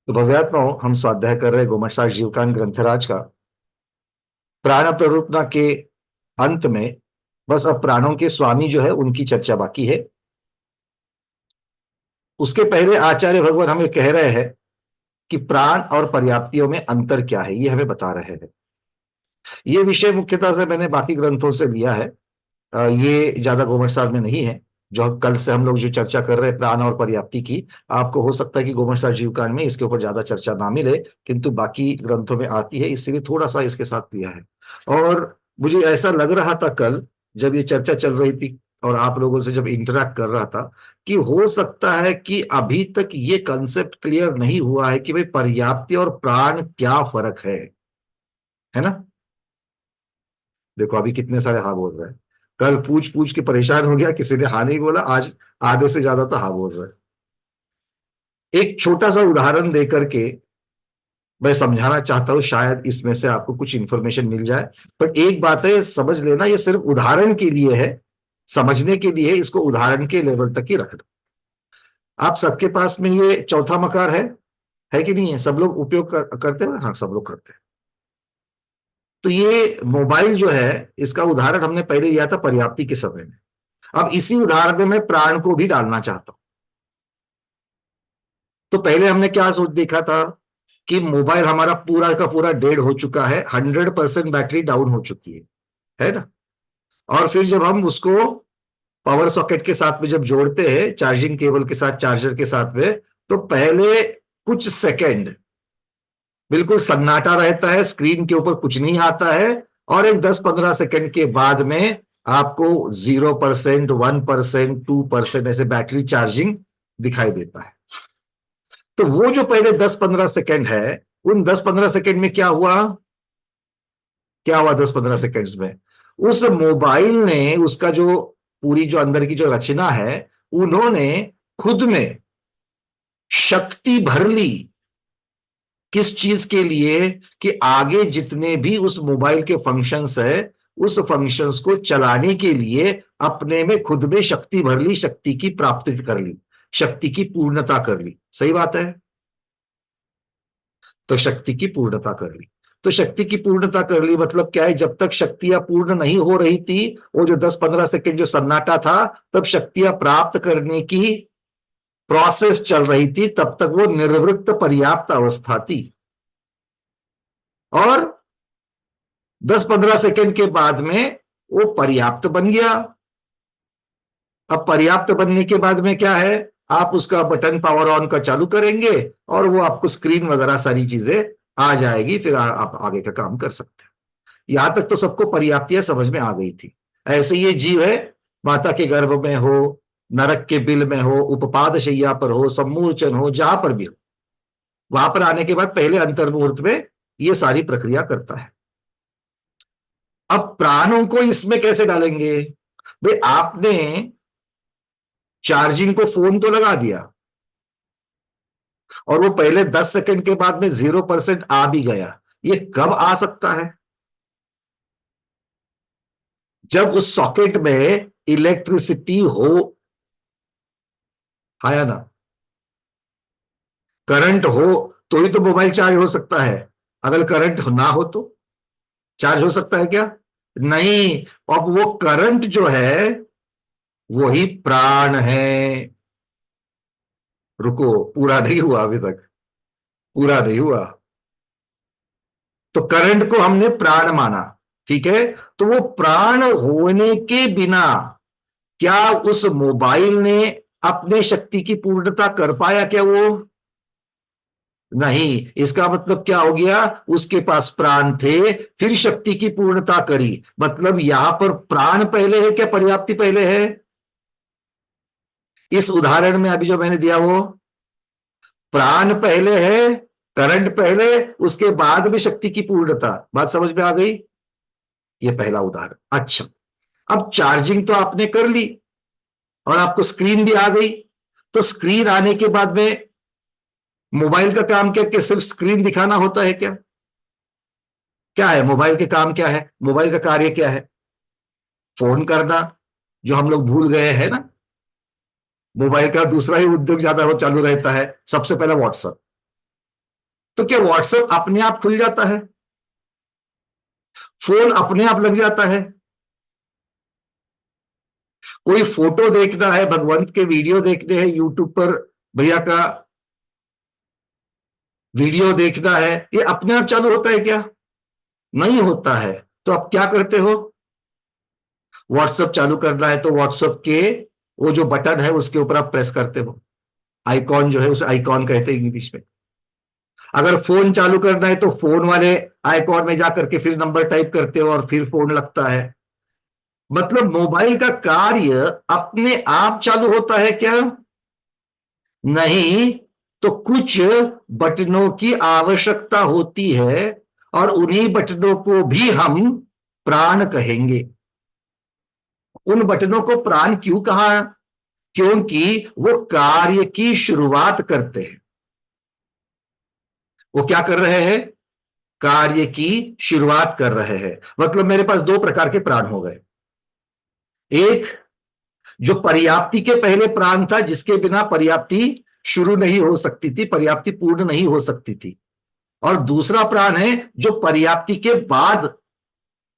तो भव्यात्मा हम स्वाध्याय कर रहे गोमटसार जीवकान ग्रंथराज का प्राण प्ररूपना के अंत में। बस अब प्राणों के स्वामी जो है उनकी चर्चा बाकी है। उसके पहले आचार्य भगवान हमें कह रहे हैं कि प्राण और पर्याप्तियों में अंतर क्या है, ये हमें बता रहे हैं। ये विषय मुख्यतः से मैंने बाकी ग्रंथों से लिया है। ये ज्यादा गोमटसार में नहीं है। जो कल से हम लोग जो चर्चा कर रहे हैं प्राण और पर्याप्ति की, आपको हो सकता है कि गोमटसार जीवकांड में इसके ऊपर ज्यादा चर्चा ना मिले, किंतु बाकी ग्रंथों में आती है, इसलिए थोड़ा सा इसके साथ लिया है। और मुझे ऐसा लग रहा था कल जब ये चर्चा चल रही थी और आप लोगों से जब इंटरेक्ट कर रहा था, कि हो सकता है कि अभी तक ये कंसेप्ट क्लियर नहीं हुआ है कि भाई पर्याप्ति और प्राण क्या फर्क है ना। देखो अभी कितने सारे हाँ बोल रहे हैं। कल पूछ पूछ के परेशान हो गया, किसी ने हाँ नहीं बोला, आज आधे से ज्यादा तो हाँ बोल रहे हैं। एक छोटा सा उदाहरण देकर के मैं समझाना चाहता हूं, शायद इसमें से आपको कुछ इंफॉर्मेशन मिल जाए। पर एक बात है, समझ लेना, ये सिर्फ उदाहरण के लिए है, समझने के लिए इसको उदाहरण के लेवल तक ही रखना। आप सबके पास में ये चौथा मकार है कि नहीं है? सब लोग उपयोग करते हैं? हाँ, सब लोग करते हैं। तो ये मोबाइल जो है, इसका उदाहरण हमने पहले लिया था पर्याप्ति के समय में। अब इसी उदाहरण में मैं प्राण को भी डालना चाहता हूं। तो पहले हमने क्या सोच देखा था कि मोबाइल हमारा पूरा का पूरा डेड हो चुका है, 100% बैटरी डाउन हो चुकी है ना। और फिर जब हम उसको पावर सॉकेट के साथ में जब जोड़ते हैं, चार्जिंग केबल के साथ, चार्जर के साथ में, तो पहले कुछ सेकंड बिल्कुल सन्नाटा रहता है, स्क्रीन के ऊपर कुछ नहीं आता है। और एक 10-15 सेकंड के बाद में आपको 0%, 1%, 2% ऐसे बैटरी चार्जिंग दिखाई देता है। तो वो जो पहले 10-15 सेकंड है, उन 10-15 सेकंड में क्या हुआ? क्या हुआ 10-15 सेकंड्स में? उस मोबाइल ने, उसका जो पूरी जो अंदर की जो रचना है, उन्होंने खुद में शक्ति भर ली। किस चीज के लिए? कि आगे जितने भी उस मोबाइल के फंक्शंस है, उस फंक्शंस को चलाने के लिए अपने में खुद में शक्ति भर ली, शक्ति की प्राप्ति कर ली, शक्ति की पूर्णता कर ली। सही बात है। तो शक्ति की पूर्णता कर ली। तो शक्ति की पूर्णता कर ली मतलब क्या है? जब तक शक्तियां पूर्ण नहीं हो रही थी, वो जो 10-15 सेकंड जो सन्नाटा था, तब शक्तियां प्राप्त करने की प्रोसेस चल रही थी, तब तक वो निर्वृत्त पर्याप्त अवस्था थी। और 10-15 सेकंड के बाद में वो पर्याप्त बन गया। अब पर्याप्त बनने के बाद में क्या है? आप उसका बटन पावर ऑन का चालू करेंगे और वो आपको स्क्रीन वगैरह सारी चीजें आ जाएगी, फिर आप आगे का काम कर सकते हैं। यहां तक तो सबको पर्याप्तियां समझ में आ गई थी। ऐसे ये जीव है, माता के गर्भ में हो, नरक के बिल में हो, उपपाद शैया पर हो, सम्मूर्छन हो, जहां पर भी हो, वहां पर आने के बाद पहले अंतर्मुहूर्त में ये सारी प्रक्रिया करता है। अब प्राणों को इसमें कैसे डालेंगे? भाई आपने चार्जिंग को फोन तो लगा दिया, और वो पहले 10 सेकंड के बाद में 0% आ भी गया। ये कब आ सकता है? जब उस सॉकेट में इलेक्ट्रिसिटी हो, है या ना। करंट हो तो ही तो मोबाइल चार्ज हो सकता है। अगर करंट ना हो तो चार्ज हो सकता है क्या? नहीं। अब वो करंट जो है वही प्राण है। रुको, पूरा नहीं हुआ अभी तक, पूरा नहीं हुआ। तो करंट को हमने प्राण माना, ठीक है। तो वो प्राण होने के बिना क्या उस मोबाइल ने अपने शक्ति की पूर्णता कर पाया क्या? वो नहीं। इसका मतलब क्या हो गया? उसके पास प्राण थे, फिर शक्ति की पूर्णता करी। मतलब यहां पर प्राण पहले है क्या पर्याप्ति पहले है? इस उदाहरण में अभी जो मैंने दिया वो प्राण पहले है, करंट पहले, उसके बाद में शक्ति की पूर्णता। बात समझ में आ गई? ये पहला उदाहरण। अच्छा, अब चार्जिंग तो आपने कर ली और आपको स्क्रीन भी आ गई। तो स्क्रीन आने के बाद में मोबाइल का काम क्या? सिर्फ स्क्रीन दिखाना होता है क्या? क्या है मोबाइल के काम? क्या है मोबाइल का कार्य? क्या है? फोन करना, जो हम लोग भूल गए हैं ना। मोबाइल का दूसरा ही उद्योग ज्यादा हो चालू रहता है, सबसे पहला व्हाट्सएप। तो क्या व्हाट्सएप अपने आप खुल जाता है? फोन अपने आप लग जाता है? कोई फोटो देखना है, भगवंत के वीडियो देखने हैं यूट्यूब पर, भैया का वीडियो देखना है, ये अपने आप चालू होता है क्या? नहीं होता है। तो आप क्या करते हो? व्हाट्सएप चालू करना है तो व्हाट्सएप के वो जो बटन है उसके ऊपर आप प्रेस करते हो, आइकॉन जो है उसे आइकॉन कहते हैं इंग्लिश में। अगर फोन चालू करना है तो फोन वाले आइकॉन में जाकर के फिर नंबर टाइप करते हो और फिर फोन लगता है। मतलब मोबाइल का कार्य अपने आप चालू होता है क्या? नहीं। तो कुछ बटनों की आवश्यकता होती है, और उन्हीं बटनों को भी हम प्राण कहेंगे। उन बटनों को प्राण क्यों कहा? क्योंकि वो कार्य की शुरुआत करते हैं। वो क्या कर रहे हैं? कार्य की शुरुआत कर रहे हैं। मतलब मेरे पास दो प्रकार के प्राण हो गए। एक जो पर्याप्ति के पहले प्राण था, जिसके बिना पर्याप्ति शुरू नहीं हो सकती थी, पर्याप्ति पूर्ण नहीं हो सकती थी। और दूसरा प्राण है जो पर्याप्ति के बाद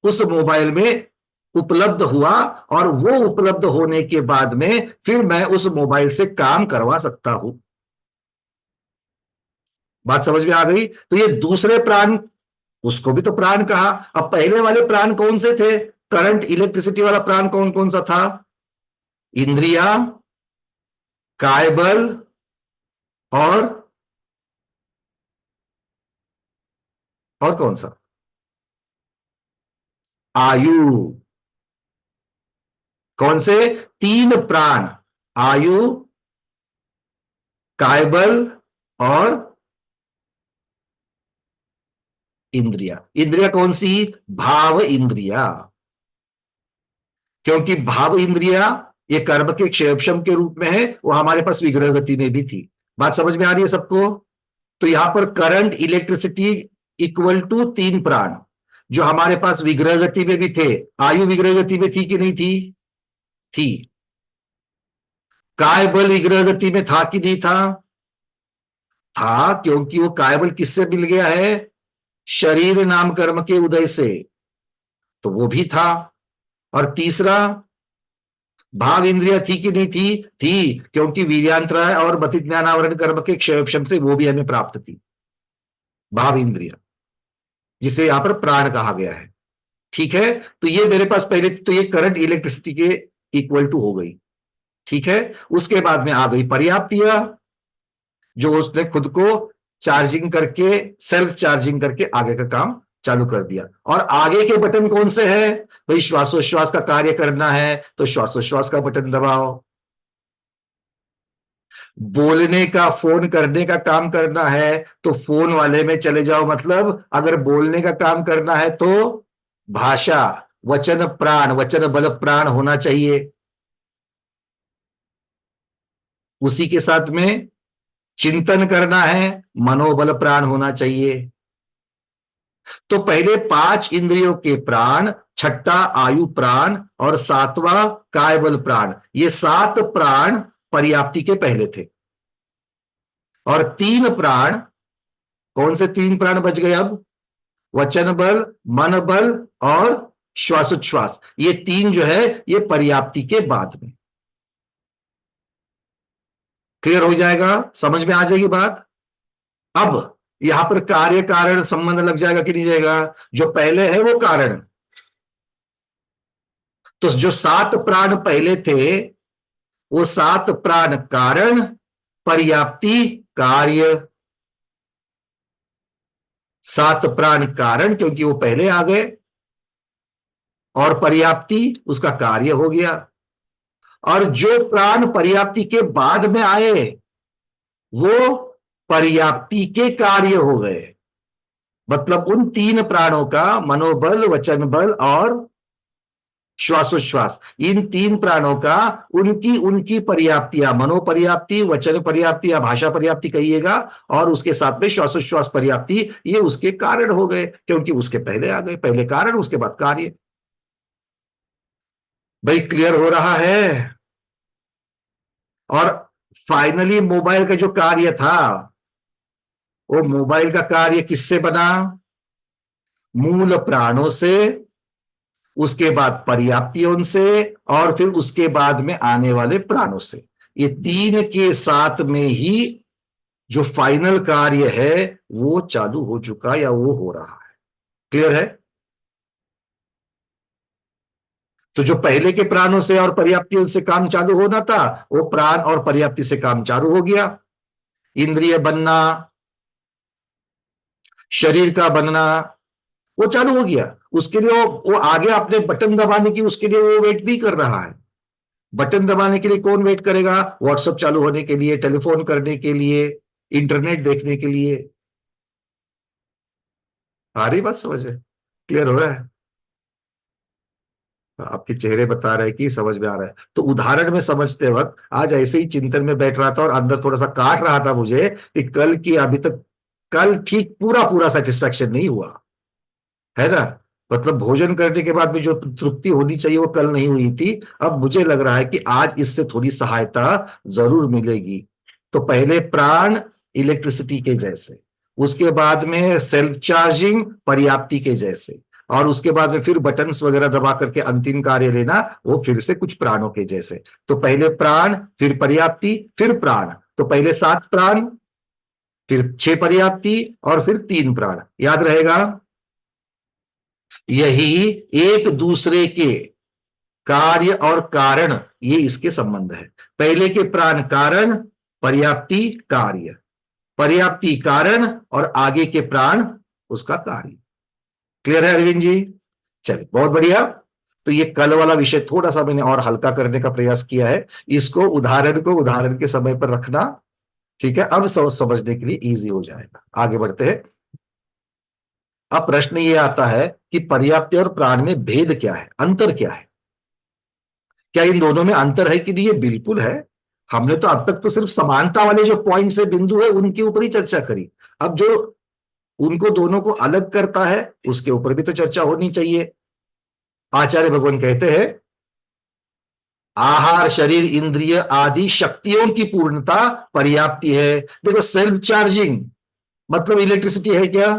उस मोबाइल में उपलब्ध हुआ, और वो उपलब्ध होने के बाद में फिर मैं उस मोबाइल से काम करवा सकता हूं। बात समझ में आ गई? तो ये दूसरे प्राण, उसको भी तो प्राण कहा। अब पहले वाले प्राण कौन से थे? करंट इलेक्ट्रिसिटी वाला प्राण कौन कौन सा था? इंद्रिया, कायबल, और कौन सा? आयु। कौन से? तीन प्राण। आयु, कायबल और इंद्रिया। इंद्रिया कौन सी? भाव इंद्रिया। क्योंकि भाव इंद्रिया ये कर्म के क्षेपशम के रूप में है, वो हमारे पास विग्रह गति में भी थी। बात समझ में आ रही है सबको? तो यहां पर करंट इलेक्ट्रिसिटी इक्वल टू तीन प्राण, जो हमारे पास विग्रह गति में भी थे। आयु विग्रह गति में थी कि नहीं थी? थी। काय बल विग्रह गति में था कि नहीं था? था, क्योंकि वो काय बल किससे मिल गया है? शरीर नाम कर्म के उदय से। तो वो भी था। और तीसरा, भाव इंद्रिया थी कि नहीं थी? थी, क्योंकि वीर्यांतराय और मति ज्ञानावरण कर्म के क्षयक्षम से वो भी हमें प्राप्त थी, भाव इंद्रिया, जिसे यहां पर प्राण कहा गया है। ठीक है। तो ये मेरे पास पहले, तो ये करंट इलेक्ट्रिसिटी के इक्वल टू हो गई। ठीक है। उसके बाद में आ गई पर्याप्तिया, जो उसने खुद को चार्जिंग करके, सेल्फ चार्जिंग करके आगे का काम चालू कर दिया। और आगे के बटन कौन से हैं? भाई श्वासोश्वास का कार्य करना है तो श्वासोश्वास का बटन दबाओ। बोलने का, फोन करने का काम करना है तो फोन वाले में चले जाओ। मतलब अगर बोलने का काम करना है तो भाषा, वचन प्राण, वचन बल प्राण होना चाहिए। उसी के साथ में चिंतन करना है, मनोबल प्राण होना चाहिए। तो पहले पांच इंद्रियों के प्राण, छठा आयु प्राण और सातवां कायबल प्राण, ये सात प्राण पर्याप्ति के पहले थे। और तीन प्राण, कौन से तीन प्राण बच गए अब? वचन बल, मन बल और श्वासोच्छ्वास, ये तीन जो है ये पर्याप्ति के बाद में। क्लियर हो जाएगा? समझ में आ जाएगी बात? अब यहां पर कार्य कारण संबंध लग जाएगा कि नहीं जाएगा? जो पहले है वो कारण। तो जो सात प्राण पहले थे वो सात प्राण कारण, पर्याप्ति कार्य। सात प्राण कारण क्योंकि वो पहले आ गए, और पर्याप्ति उसका कार्य हो गया। और जो प्राण पर्याप्ति के बाद में आए वो पर्याप्ति के कार्य हो गए। मतलब उन तीन प्राणों का, मनोबल, वचन बल और श्वासोश्वास, इन तीन प्राणों का उनकी उनकी पर्याप्तियां, मनोपर्याप्ति, वचन पर्याप्ति या भाषा पर्याप्ति कहिएगा, और उसके साथ में श्वासोश्वास पर्याप्ति, ये उसके कारण हो गए क्योंकि उसके पहले आ गए। पहले कारण, उसके बाद कार्य। भाई क्लियर हो रहा है? और फाइनली मोबाइल का जो कार्य था, वो मोबाइल का कार्य किससे बना? मूल प्राणों से, उसके बाद पर्याप्तियों से, और फिर उसके बाद में आने वाले प्राणों से। ये तीन के साथ में ही जो फाइनल कार्य है वो चालू हो चुका या वो हो रहा है। क्लियर है? तो जो पहले के प्राणों से और पर्याप्तियों से काम चालू होना था, वो प्राण और पर्याप्ति से काम चालू हो गया। इंद्रिय बनना, शरीर का बनना, वो चालू हो गया। उसके लिए वो आगे अपने बटन दबाने की, उसके लिए वो वेट नहीं कर रहा है। बटन दबाने के लिए कौन वेट करेगा? व्हाट्सएप चालू होने के लिए, टेलीफोन करने के लिए, इंटरनेट देखने के लिए। आ रही बात समझ में? क्लियर हो रहा है? आपके चेहरे बता रहे हैं कि समझ में आ रहा है। तो उदाहरण में समझते वक्त आज ऐसे ही चिंतन में बैठ रहा था और अंदर थोड़ा सा काट रहा था मुझे कि कल की अभी तक, कल ठीक पूरा पूरा सेटिस्फेक्शन नहीं हुआ है ना। मतलब भोजन करने के बाद में जो तृप्ति होनी चाहिए वो कल नहीं हुई थी। अब मुझे लग रहा है कि आज इससे थोड़ी सहायता जरूर मिलेगी। तो पहले प्राण इलेक्ट्रिसिटी के जैसे, उसके बाद में सेल्फ चार्जिंग पर्याप्ति के जैसे, और उसके बाद में फिर बटन्स वगैरह दबा करके अंतिम कार्य लेना, वो फिर से कुछ प्राणों के जैसे। तो पहले प्राण, फिर पर्याप्ति, फिर प्राण। तो पहले 7 प्राण, फिर 6 पर्याप्ति, और फिर 3 प्राण। याद रहेगा? यही एक दूसरे के कार्य और कारण, ये इसके संबंध है। पहले के प्राण कारण, पर्याप्ति कार्य, पर्याप्ति कारण, और आगे के प्राण उसका कार्य। क्लियर है अरविंद जी? चलिए, बहुत बढ़िया। तो ये कल वाला विषय थोड़ा सा मैंने और हल्का करने का प्रयास किया है। इसको उदाहरण को उदाहरण के समय पर रखना। ठीक है, अब समझने के लिए इजी हो जाएगा। आगे बढ़ते हैं। अब प्रश्न ये आता है कि पर्याप्ति और प्राण में भेद क्या है, अंतर क्या है? क्या इन दोनों में अंतर है कि नहीं? ये बिल्कुल है। हमने तो अब तक तो सिर्फ समानता वाले जो पॉइंट से बिंदु है उनके ऊपर ही चर्चा करी। अब जो उनको दोनों को अलग करता है उसके ऊपर भी तो चर्चा होनी चाहिए। आचार्य भगवान कहते हैं, आहार, शरीर, इंद्रिय आदि शक्तियों की पूर्णता पर्याप्ति है। देखो, सेल्फ चार्जिंग मतलब इलेक्ट्रिसिटी है क्या?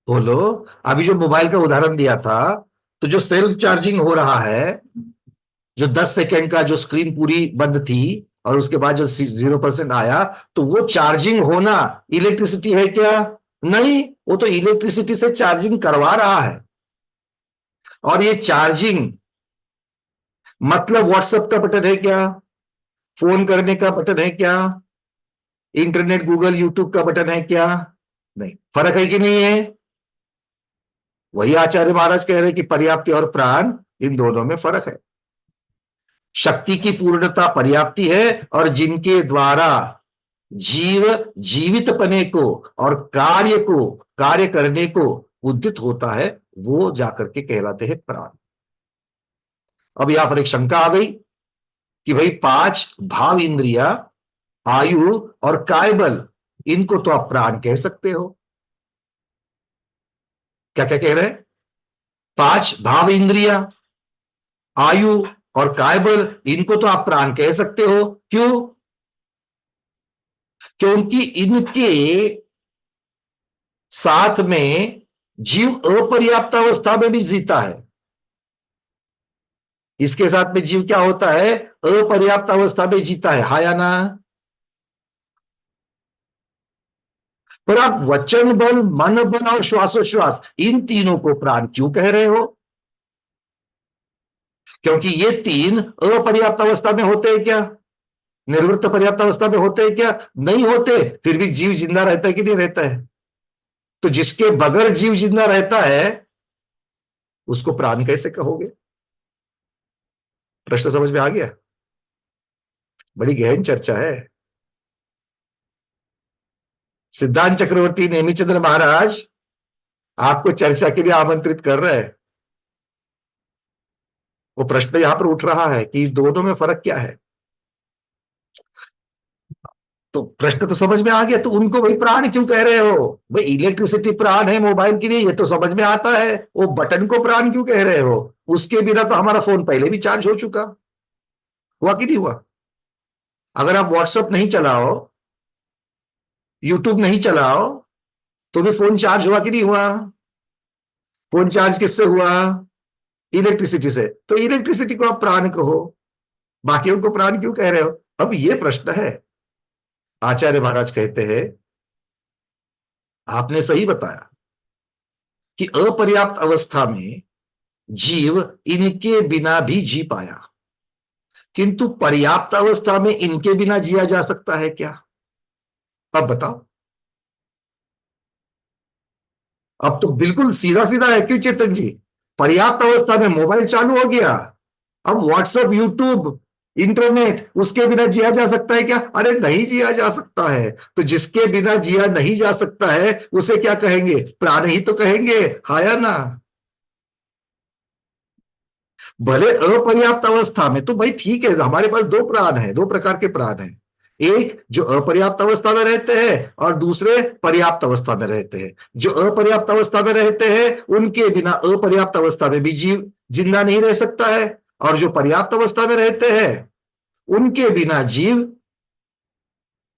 बोलो। अभी जो मोबाइल का उदाहरण दिया था, तो जो सेल्फ चार्जिंग हो रहा है, जो 10 सेकेंड का जो स्क्रीन पूरी बंद थी और उसके बाद जो 0% आया, तो वो चार्जिंग होना इलेक्ट्रिसिटी है क्या? नहीं, वो तो इलेक्ट्रिसिटी से चार्जिंग करवा रहा है। और ये चार्जिंग मतलब व्हाट्सएप का बटन है क्या? फोन करने का बटन है क्या? इंटरनेट, गूगल, यूट्यूब का बटन है क्या? नहीं। फर्क है कि नहीं है? वही आचार्य महाराज कह रहे हैं कि पर्याप्ति और प्राण, इन दोनों में फर्क है। शक्ति की पूर्णता पर्याप्ति है, और जिनके द्वारा जीव जीवित पने को और कार्य करने को उद्युत होता है, वो जाकर के कहलाते हैं प्राण। अब यहां पर एक शंका आ गई कि भाई 5 भाव इंद्रिया, आयु और कायबल, इनको तो आप प्राण कह सकते हो। क्या क्या कह रहे हैं? 5 भाव इंद्रिया, आयु और कायबल, इनको तो आप प्राण कह सकते हो। क्यों? क्योंकि इनके साथ में जीव अपर्याप्त अवस्था में भी जीता है। इसके साथ में जीव क्या होता है? अपर्याप्त अवस्था में जीता है। हा या ना? पर आप वचन बल, मन बल और श्वासोश्वास, इन तीनों को प्राण क्यों कह रहे हो? क्योंकि ये तीन अपर्याप्त अवस्था में होते हैं क्या? निर्वृत्त पर्याप्त अवस्था में होते हैं क्या? नहीं होते। फिर भी जीव जिंदा रहता है कि नहीं रहता है? तो जिसके बगैर जीव जिंदा रहता है उसको प्राण कैसे कहोगे? प्रश्न समझ में आ गया? बड़ी गहन चर्चा है। सिद्धांत चक्रवर्ती नेमिचंद्र महाराज आपको चर्चा के लिए आमंत्रित कर रहे हैं। वो प्रश्न यहां पर उठ रहा है कि दोनों में फर्क क्या है। तो प्रश्न तो समझ में आ गया, तो उनको भाई प्राण क्यों कह रहे हो? भाई इलेक्ट्रिसिटी प्राण है मोबाइल के लिए, ये तो समझ में आता है। वो बटन को प्राण क्यों कह रहे हो? उसके बिना तो हमारा फोन पहले भी चार्ज हो चुका। हुआ कि नहीं हुआ? अगर आप व्हाट्सएप नहीं चलाओ यूट्यूब नहीं चलाओ तो भी फोन चार्ज हुआ कि नहीं हुआ? फोन चार्ज किससे हुआ? इलेक्ट्रिसिटी से। तो इलेक्ट्रिसिटी को आप प्राण कहो, बाकियों को प्राण क्यों कह रहे हो? अब ये प्रश्न है। आचार्य महाराज कहते हैं आपने सही बताया कि अपर्याप्त अवस्था में जीव इनके बिना भी जी पाया, किंतु पर्याप्त अवस्था में इनके बिना जिया जा सकता है क्या? अब बताओ। अब तो बिल्कुल सीधा सीधा है क्यों चेतन जी? पर्याप्त अवस्था में मोबाइल चालू हो गया, अब व्हाट्सएप, यूट्यूब, इंटरनेट, उसके बिना जिया जा सकता है क्या? अरे नहीं जिया जा सकता है। तो जिसके बिना जिया नहीं जा सकता है उसे क्या कहेंगे? प्राण ही तो कहेंगे, हाँ या ना? भले अपर्याप्त अवस्था में तो भाई ठीक है, हमारे पास दो प्राण है, दो प्रकार के प्राण हैं। एक जो अपर्याप्त अवस्था में रहते हैं और दूसरे पर्याप्त अवस्था में रहते हैं। जो अपर्याप्त अवस्था में रहते हैं उनके बिना अपर्याप्त अवस्था में भी जीव जिंदा नहीं रह सकता है, और जो पर्याप्त अवस्था में रहते हैं उनके बिना जीव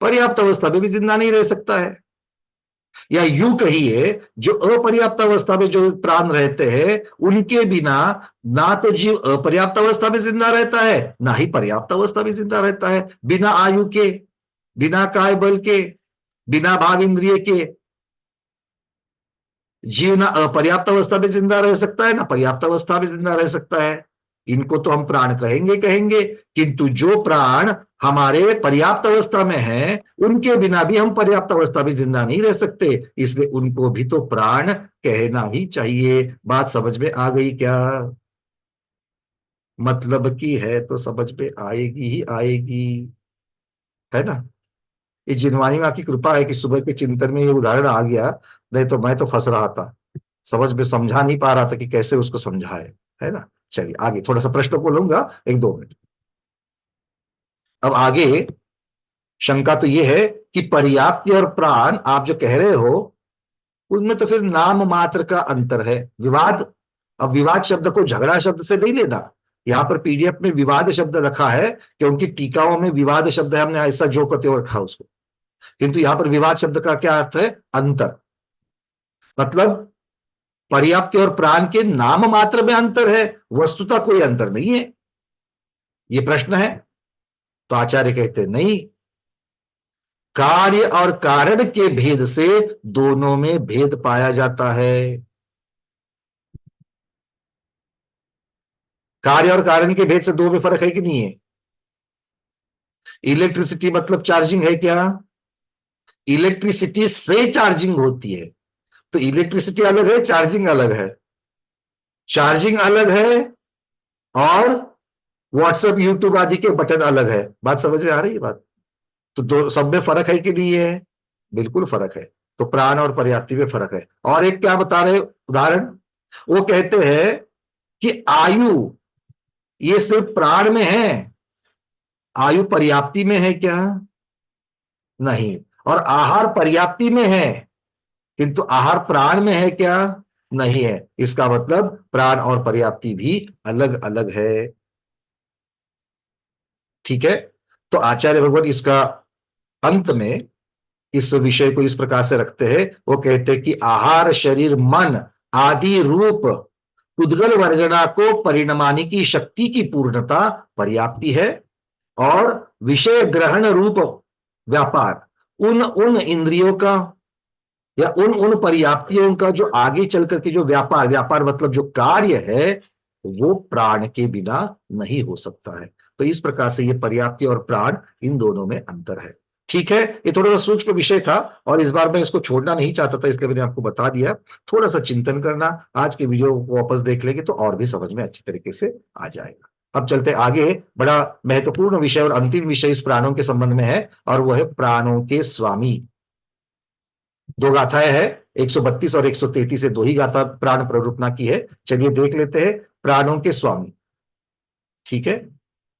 पर्याप्त अवस्था में भी जिंदा नहीं रह सकता है। या यूं कहिए, जो अपर्याप्त अवस्था में जो प्राण रहते हैं उनके बिना ना तो जीव अपर्याप्त अवस्था में जिंदा रहता है ना ही पर्याप्त अवस्था में जिंदा रहता है। बिना आयु के, बिना काय बल के, बिना भाव इंद्रिय के जीव ना अपर्याप्त अवस्था में जिंदा रह सकता है ना पर्याप्त अवस्था में जिंदा रह सकता है। इनको तो हम प्राण कहेंगे कहेंगे, किंतु जो प्राण हमारे पर्याप्त अवस्था में है उनके बिना भी हम पर्याप्त अवस्था में जिंदा नहीं रह सकते, इसलिए उनको भी तो प्राण कहना ही चाहिए। बात समझ में आ गई क्या? मतलब की है तो समझ में आएगी ही आएगी, है ना? ये जिनवानी माँ की कृपा है कि सुबह के चिंतन में ये उदाहरण आ गया, नहीं तो मैं तो फंस रहा था, समझ में समझा नहीं पा रहा था कि कैसे उसको समझाए, है ना? चलिए आगे थोड़ा सा प्रश्न को लूंगा, एक दो मिनट। अब आगे शंका तो ये है कि पर्याप्ति और प्राण आप जो कह रहे हो उनमें तो फिर नाम मात्र का अंतर है, विवाद। अब विवाद शब्द को झगड़ा शब्द से नहीं लेना, यहां पर पीडीएफ में विवाद शब्द रखा है क्योंकि टीकाओं में विवाद शब्द है, हमने ऐसा जो को त्यों रखा उसको, किंतु यहां पर विवाद शब्द का क्या अर्थ है? अंतर। मतलब पर्याप्ति और प्राण के नाम मात्र में अंतर है, वस्तुतः कोई अंतर नहीं है। ये प्रश्न है। तो आचार्य कहते हैं नहीं, कार्य और कारण के भेद से दोनों में भेद पाया जाता है। कार्य और कारण के भेद से दो में फर्क है कि नहीं है? इलेक्ट्रिसिटी मतलब चार्जिंग है क्या? इलेक्ट्रिसिटी से चार्जिंग होती है, तो इलेक्ट्रिसिटी अलग है, चार्जिंग अलग है। चार्जिंग अलग है और व्हाट्सएप, यूट्यूब आदि के बटन अलग है। बात समझ में आ रही है बात? तो दो सब में फर्क है कि नहीं है? बिल्कुल फर्क है। तो प्राण और पर्याप्ति में फर्क है। और एक क्या बता रहे उदाहरण, वो कहते हैं कि आयु ये सिर्फ प्राण में है, आयु पर्याप्ति में है क्या? नहीं। और आहार पर्याप्ति में है किंतु आहार प्राण में है क्या? नहीं है। इसका मतलब प्राण और पर्याप्ति भी अलग अलग है। ठीक है। तो आचार्य भगवत इसका अंत में इस विषय को इस प्रकार से रखते हैं, वो कहते हैं कि आहार शरीर मन आदि रूप उद्गल वर्गणा को परिणमाने की शक्ति की पूर्णता पर्याप्ति है, और विषय ग्रहण रूप व्यापार उन उन इंद्रियों का या उन उन पर्याप्तियों का जो आगे चल करके जो व्यापार, व्यापार मतलब जो कार्य है, वो प्राण के बिना नहीं हो सकता है। तो इस प्रकार से ये पर्याप्ति और प्राण, इन दोनों में अंतर है। ठीक है, ये थोड़ा सा सूक्ष्म विषय था और इस बार मैं इसको छोड़ना नहीं चाहता था, इसलिए मैंने आपको बता दिया। थोड़ा सा चिंतन करना, आज के वीडियो को वापस देख लेंगे तो और भी समझ में अच्छी तरीके से आ जाएगा। अब चलते आगे, बड़ा महत्वपूर्ण विषय और अंतिम विषय इस प्राणों के संबंध में है, और वो है प्राणों के स्वामी। दो गाथाएं हैं, 132 और 133 से दो ही गाथा प्राण प्ररूपना की है। चलिए देख लेते हैं प्राणों के स्वामी। ठीक है।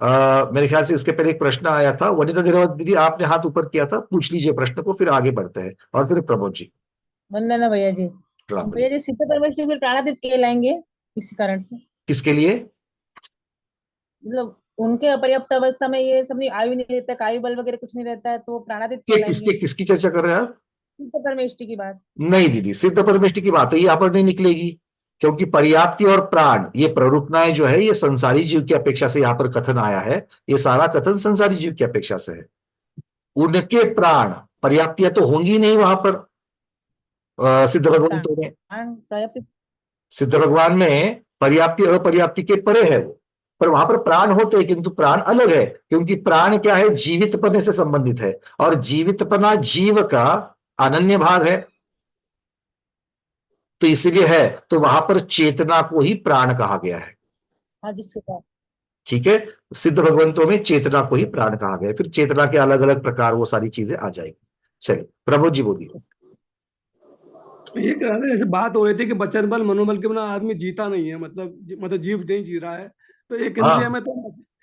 मेरे ख्याल से इसके पहले एक प्रश्न आया था, वनिता दिरावत दीदी आपने हाथ ऊपर किया था, पूछ लीजिए प्रश्न को, फिर आगे बढ़ते हैं। और फिर प्रमोद जी। वंदना भैया जी। राम भैया भैया। जी, सीता परमेश्वर फिर प्राणातीत के लाएंगे इसी कारण से, किसके लिए? मतलब उनके अपर्याप्त अवस्था में ये सब नहीं, आयु नहीं रहता, कायु बल वगैरह कुछ नहीं रहता है, तो वो प्राणातीत ये कहलाएंगे। किसकी चर्चा कर रहे हैं आप? तो परमेष्टि की बात। नहीं दीदी, सिद्ध परमेष्टि की बात है, ये यहाँ पर नहीं निकलेगी। क्योंकि पर्याप्ति और प्राण, ये प्ररूपनाएं जो है, ये संसारी जीव की अपेक्षा से यहाँ पर कथन आया है। ये सारा कथन संसारी जीव की अपेक्षा से है। उनके प्राण, पर्याप्तियां तो होंगी नहीं वहां पर सिद्ध तो भगवंतों में। प्राण पर्याप्त। सिद्ध भगवान में पर्याप्ति अपर्याप्ति के परे है वो। पर वहां पर प्राण होते हैं, किंतु प्राण अलग है, क्योंकि प्राण क्या है, जीवितपने से संबंधित है। और जीवितपना जीव का अनन्य भाग है, तो इसलिए है, तो वहां पर चेतना को ही प्राण कहा गया है। हाँ, जिसके बाद। ठीक है। सिद्ध भगवंतों में चेतना को ही प्राण कहा गया है। फिर चेतना के अलग अलग प्रकार, वो सारी चीजें आ जाएगी। चलिए प्रमोद जी बोलिए। ये कह रहे हैं, ऐसे बात हो रही थी कि वचन बल मनोबल के बिना आदमी जीता नहीं है, मतलब जीव नहीं जी रहा है। तो हाँ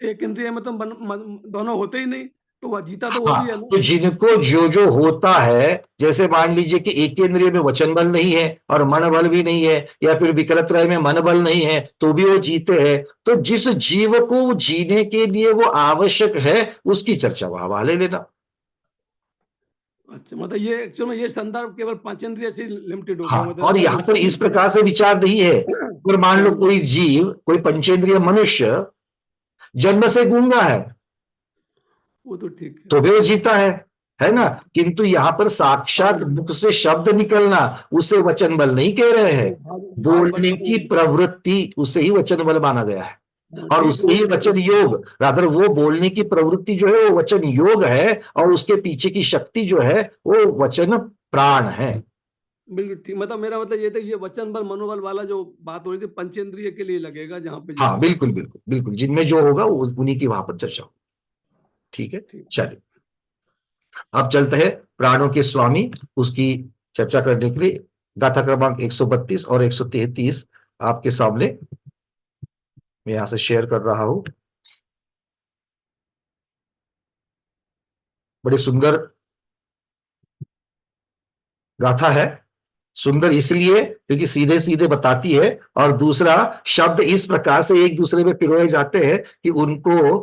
एक इंद्रिय में तो दोनों होते ही नहीं, तो वह जीता तो वो भी है हाँ, ना। तो जिनको जो जो होता है, जैसे मान लीजिए कि एक इंद्रिय में वचन बल नहीं है और मन बल भी नहीं है, या फिर विकलत्रय में मन बल नहीं है, तो भी वो जीते हैं। तो जिस जीव को जीने के लिए वो आवश्यक है, उसकी चर्चा वहां ले लेना। अच्छा, मतलब ये एक्चुअल में ये संदर्भ केवल पंचेंद्रिय से लिमिटेड हो हाँ, गया, और मतलब यहां पर इस प्रकार से विचार नहीं है। अगर मान लो कोई जीव, कोई पंचेंद्रिय मनुष्य जन्म से गूंगा है, वो तो ठीक है। तो भी वो जीता है ना। किंतु यहाँ पर साक्षात मुख से शब्द निकलना, उसे वचन बल नहीं कह रहे हैं। बोलने की प्रवृत्ति, उसे ही वचन बल माना गया है। और ठीक उसे ही वचन योग, रादर वो बोलने की प्रवृत्ति जो है वो वचन योग है, और उसके पीछे की शक्ति जो है वो वचन प्राण है। बिल्कुल ठीक, मतलब मेरा मतलब ये था, ये वचन बल मनोबल वाला जो बात हो रही थी पंचेंद्रिय के लिए लगेगा, जहाँ पे हाँ जैसे बिल्कुल बिल्कुल बिल्कुल, जिनमें जो होगा वो उन्हीं की वहां पर चर्चा होगी। ठीक है। ठीक। चलिए अब चलते हैं प्राणों के स्वामी, उसकी चर्चा करने के लिए गाथा क्रमांक 132 और 133 आपके सामने मैं यहां से शेयर कर रहा हूं। बड़ी सुंदर गाथा है। सुंदर इसलिए क्योंकि सीधे सीधे बताती है, और दूसरा, शब्द इस प्रकार से एक दूसरे में पिरोए जाते हैं कि उनको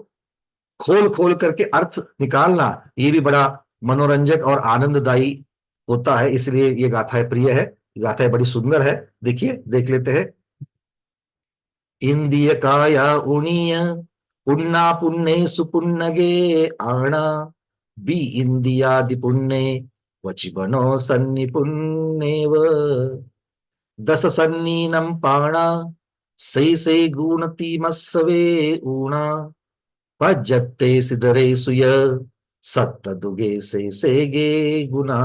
खोल खोल करके अर्थ निकालना, ये भी बड़ा मनोरंजक और आनंददायी होता है। इसलिए ये गाथाएं प्रिय है, गाथाएं बड़ी सुंदर है। देखिए, देख लेते हैं। इंदिय काया उणीय पुन्ना पुण्य सुपुन्नगे आण बी इंदियादि पुण्य वचिबनो सन्नि पुण्यव दस सन्नीनम पाणा से गुणति मस्सवे ऊणा भजते सिधरे सुय सत्त दुगे से गे गुना।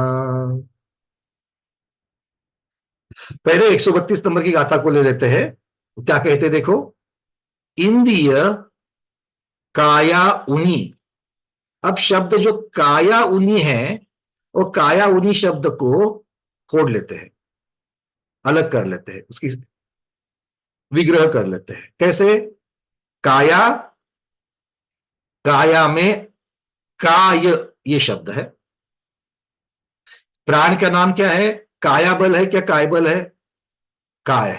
पहले 132 नंबर की गाथा को ले लेते हैं। क्या कहते हैं देखो। इंद्रिय काया उनी। अब शब्द जो काया उनी है, वो काया उनी शब्द को खोड़ लेते हैं, अलग कर लेते हैं, उसकी विग्रह कर लेते हैं। कैसे? काया, काया में काय ये शब्द है। प्राण का नाम क्या है? काया बल है क्या काय बल है? काय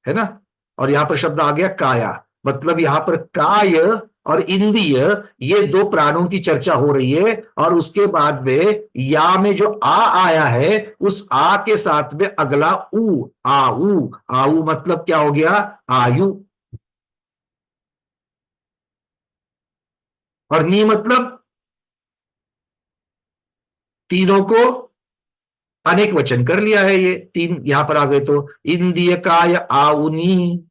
है ना। और यहां पर शब्द आ गया काया, मतलब यहां पर काय और इंद्रिय, ये दो प्राणों की चर्चा हो रही है। और उसके बाद में या में जो आ आया है, उस आ के साथ में अगला ऊ, आऊ। आऊ मतलब क्या हो गया? आयु। और नी मतलब तीनों को अनेक वचन कर लिया है, ये तीन यहां पर आ गए। तो इंद्रिय काय आउनी,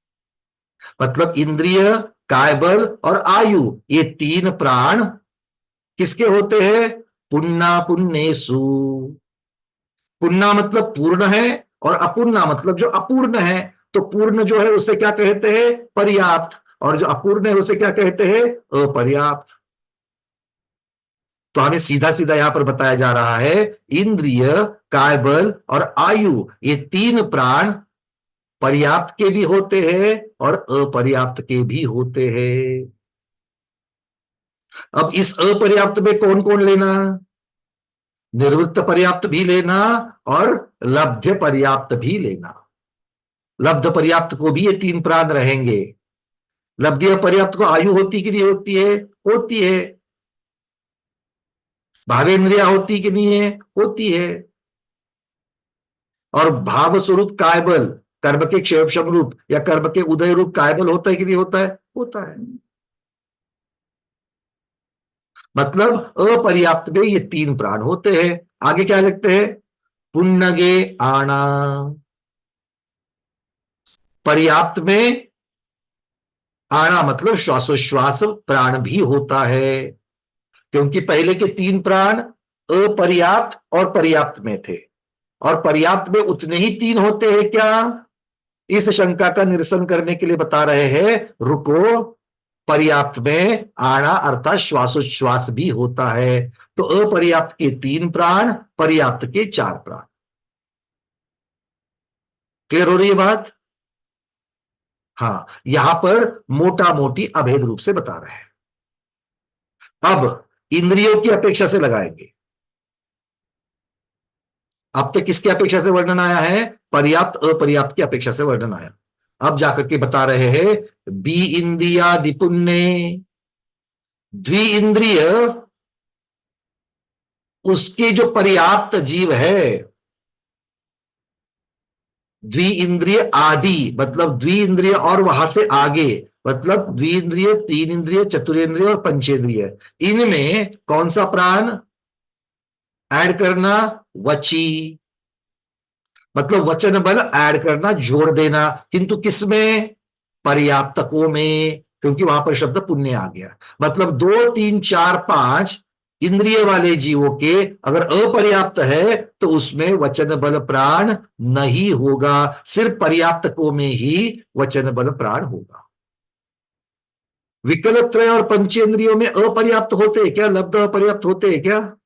मतलब इंद्रिय, कायबल और आयु, ये तीन प्राण किसके होते हैं? पुन्ना पुण्येसु। पुन्ना मतलब पूर्ण है, और अपूर्णा मतलब जो अपूर्ण है। तो पूर्ण जो है उसे क्या कहते हैं? पर्याप्त। और जो अपूर्ण है उसे क्या कहते हैं? अपर्याप्त। तो हमें सीधा सीधा यहां पर बताया जा रहा है, इंद्रिय, कायबल और आयु, ये तीन प्राण पर्याप्त के भी होते हैं और अपर्याप्त के भी होते हैं। अब इस अपर्याप्त में कौन कौन लेना? निर्वृत्त पर्याप्त भी लेना और लब्ध्य पर्याप्त भी लेना। लब्ध पर्याप्त को भी ये तीन प्राण रहेंगे। लब्धि अपर्याप्त को आयु होती कि नहीं होती है? होती है। भावेंद्रिया होती कि नहीं है? होती है। और भाव स्वरूप कायबल, कर्म के क्षेम रूप या कर्म के उदय रूप कायबल होता है कि नहीं होता है? होता है। मतलब अपर्याप्त में ये तीन प्राण होते हैं। आगे क्या लिखते हैं? पुण्यगे आना। पर्याप्त में आना मतलब श्वासोश्वास प्राण भी होता है, क्योंकि पहले के तीन प्राण अपर्याप्त और पर्याप्त में थे, और पर्याप्त में उतने ही तीन होते हैं क्या? इस शंका का निरसन करने के लिए बता रहे हैं, रुको, पर्याप्त में आना अर्थात श्वासोच्छ्वास भी होता है। तो अपर्याप्त के तीन प्राण, पर्याप्त के चार प्राण। क्लियर हो रही है बात? हाँ, यहां पर मोटा मोटी अभेद रूप से बता रहे हैं। अब इंद्रियों की अपेक्षा से लगाएंगे। अब तक किसकी अपेक्षा से वर्णन आया है? पर्याप्त अपर्याप्त की अपेक्षा से वर्णन आया। अब जाकर के बता रहे हैं, बी इंद्रिया दिपुण्य, द्वि इंद्रिय उसके जो पर्याप्त जीव है, द्वि इंद्रिय आदि मतलब द्वि इंद्रिय और वहां से आगे, मतलब द्वि इंद्रिय, तीन इंद्रिय, चतुरेंद्रिय और पंचेंद्रिय, इनमें कौन सा प्राण ऐड करना? वची, मतलब वचन बल ऐड करना, जोड़ देना, किंतु किसमें? पर्याप्तकों में, क्योंकि वहां पर शब्द पुण्य आ गया। मतलब दो तीन चार पांच इंद्रिय वाले जीवों के अगर अपर्याप्त है तो उसमें वचन बल प्राण नहीं होगा, सिर्फ पर्याप्तकों में ही वचन बल प्राण होगा। विकल त्रय और पंचेंद्रियों में अपर्याप्त होते हैं क्या? लब्ध अपर्याप्त होते हैं क्या?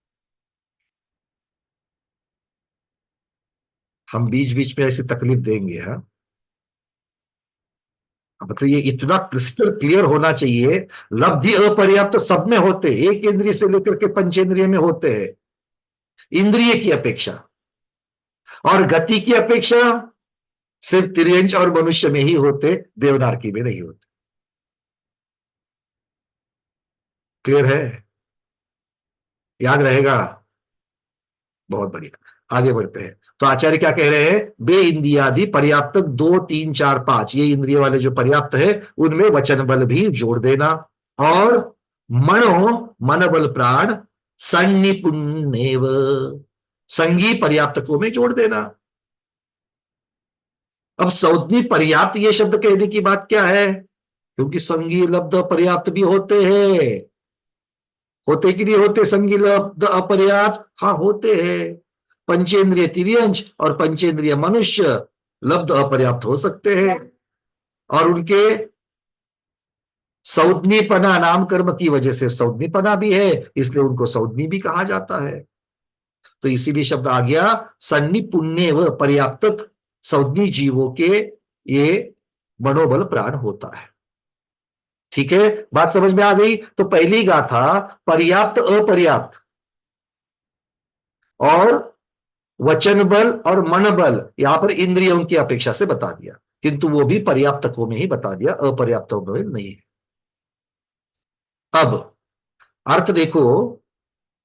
हम बीच बीच में ऐसी तकलीफ देंगे। हाँ, मतलब ये इतना क्रिस्टल क्लियर होना चाहिए। लब्धि अपर्याप्त सब में होते, एक इंद्रिय से लेकर के पंचेंद्रिय में होते हैं, इंद्रिय की अपेक्षा। और गति की अपेक्षा सिर्फ तिर्यंच और मनुष्य में ही होते, देवदारकी में नहीं होते। क्लियर है? याद रहेगा? बहुत बढ़िया, आगे बढ़ते हैं। तो आचार्य क्या कह रहे हैं? बे इंद्रियादि पर्याप्त दो तीन चार पांच, ये इंद्रिय वाले जो पर्याप्त है उनमें वचन बल भी जोड़ देना, और मनो मन बल प्राण सन्निपुण्येव, संगी पर्याप्तकों में जोड़ देना। अब सौज्ञी पर्याप्त ये शब्द कहने की बात क्या है? क्योंकि संगी लब्ध पर्याप्त भी होते हैं। होते कि नहीं होते संगी लब्ध अपर्याप्त? हाँ, होते हैं। पंचेंद्रिय तिर्यंच और पंचेंद्रिय मनुष्य लब्ध अपर्याप्त हो सकते हैं, और उनके सौज्ञीपना नाम कर्म की वजह से सौज्ञीपना भी है, इसलिए उनको सौज्ञी भी कहा जाता है। तो इसीलिए शब्द आ गया सन्निपुण्य व पर्याप्त सौज्ञी जीवों के ये मनोबल प्राण होता है। ठीक है, बात समझ में आ गई? तो पहली गाथा पर्याप्त अपर्याप्त और वचन बल और मन बल यहां पर इंद्रियों की अपेक्षा से बता दिया, किंतु वो भी पर्याप्तकों में ही बता दिया, अपर्याप्तों में नहीं है। अब अर्थ देखो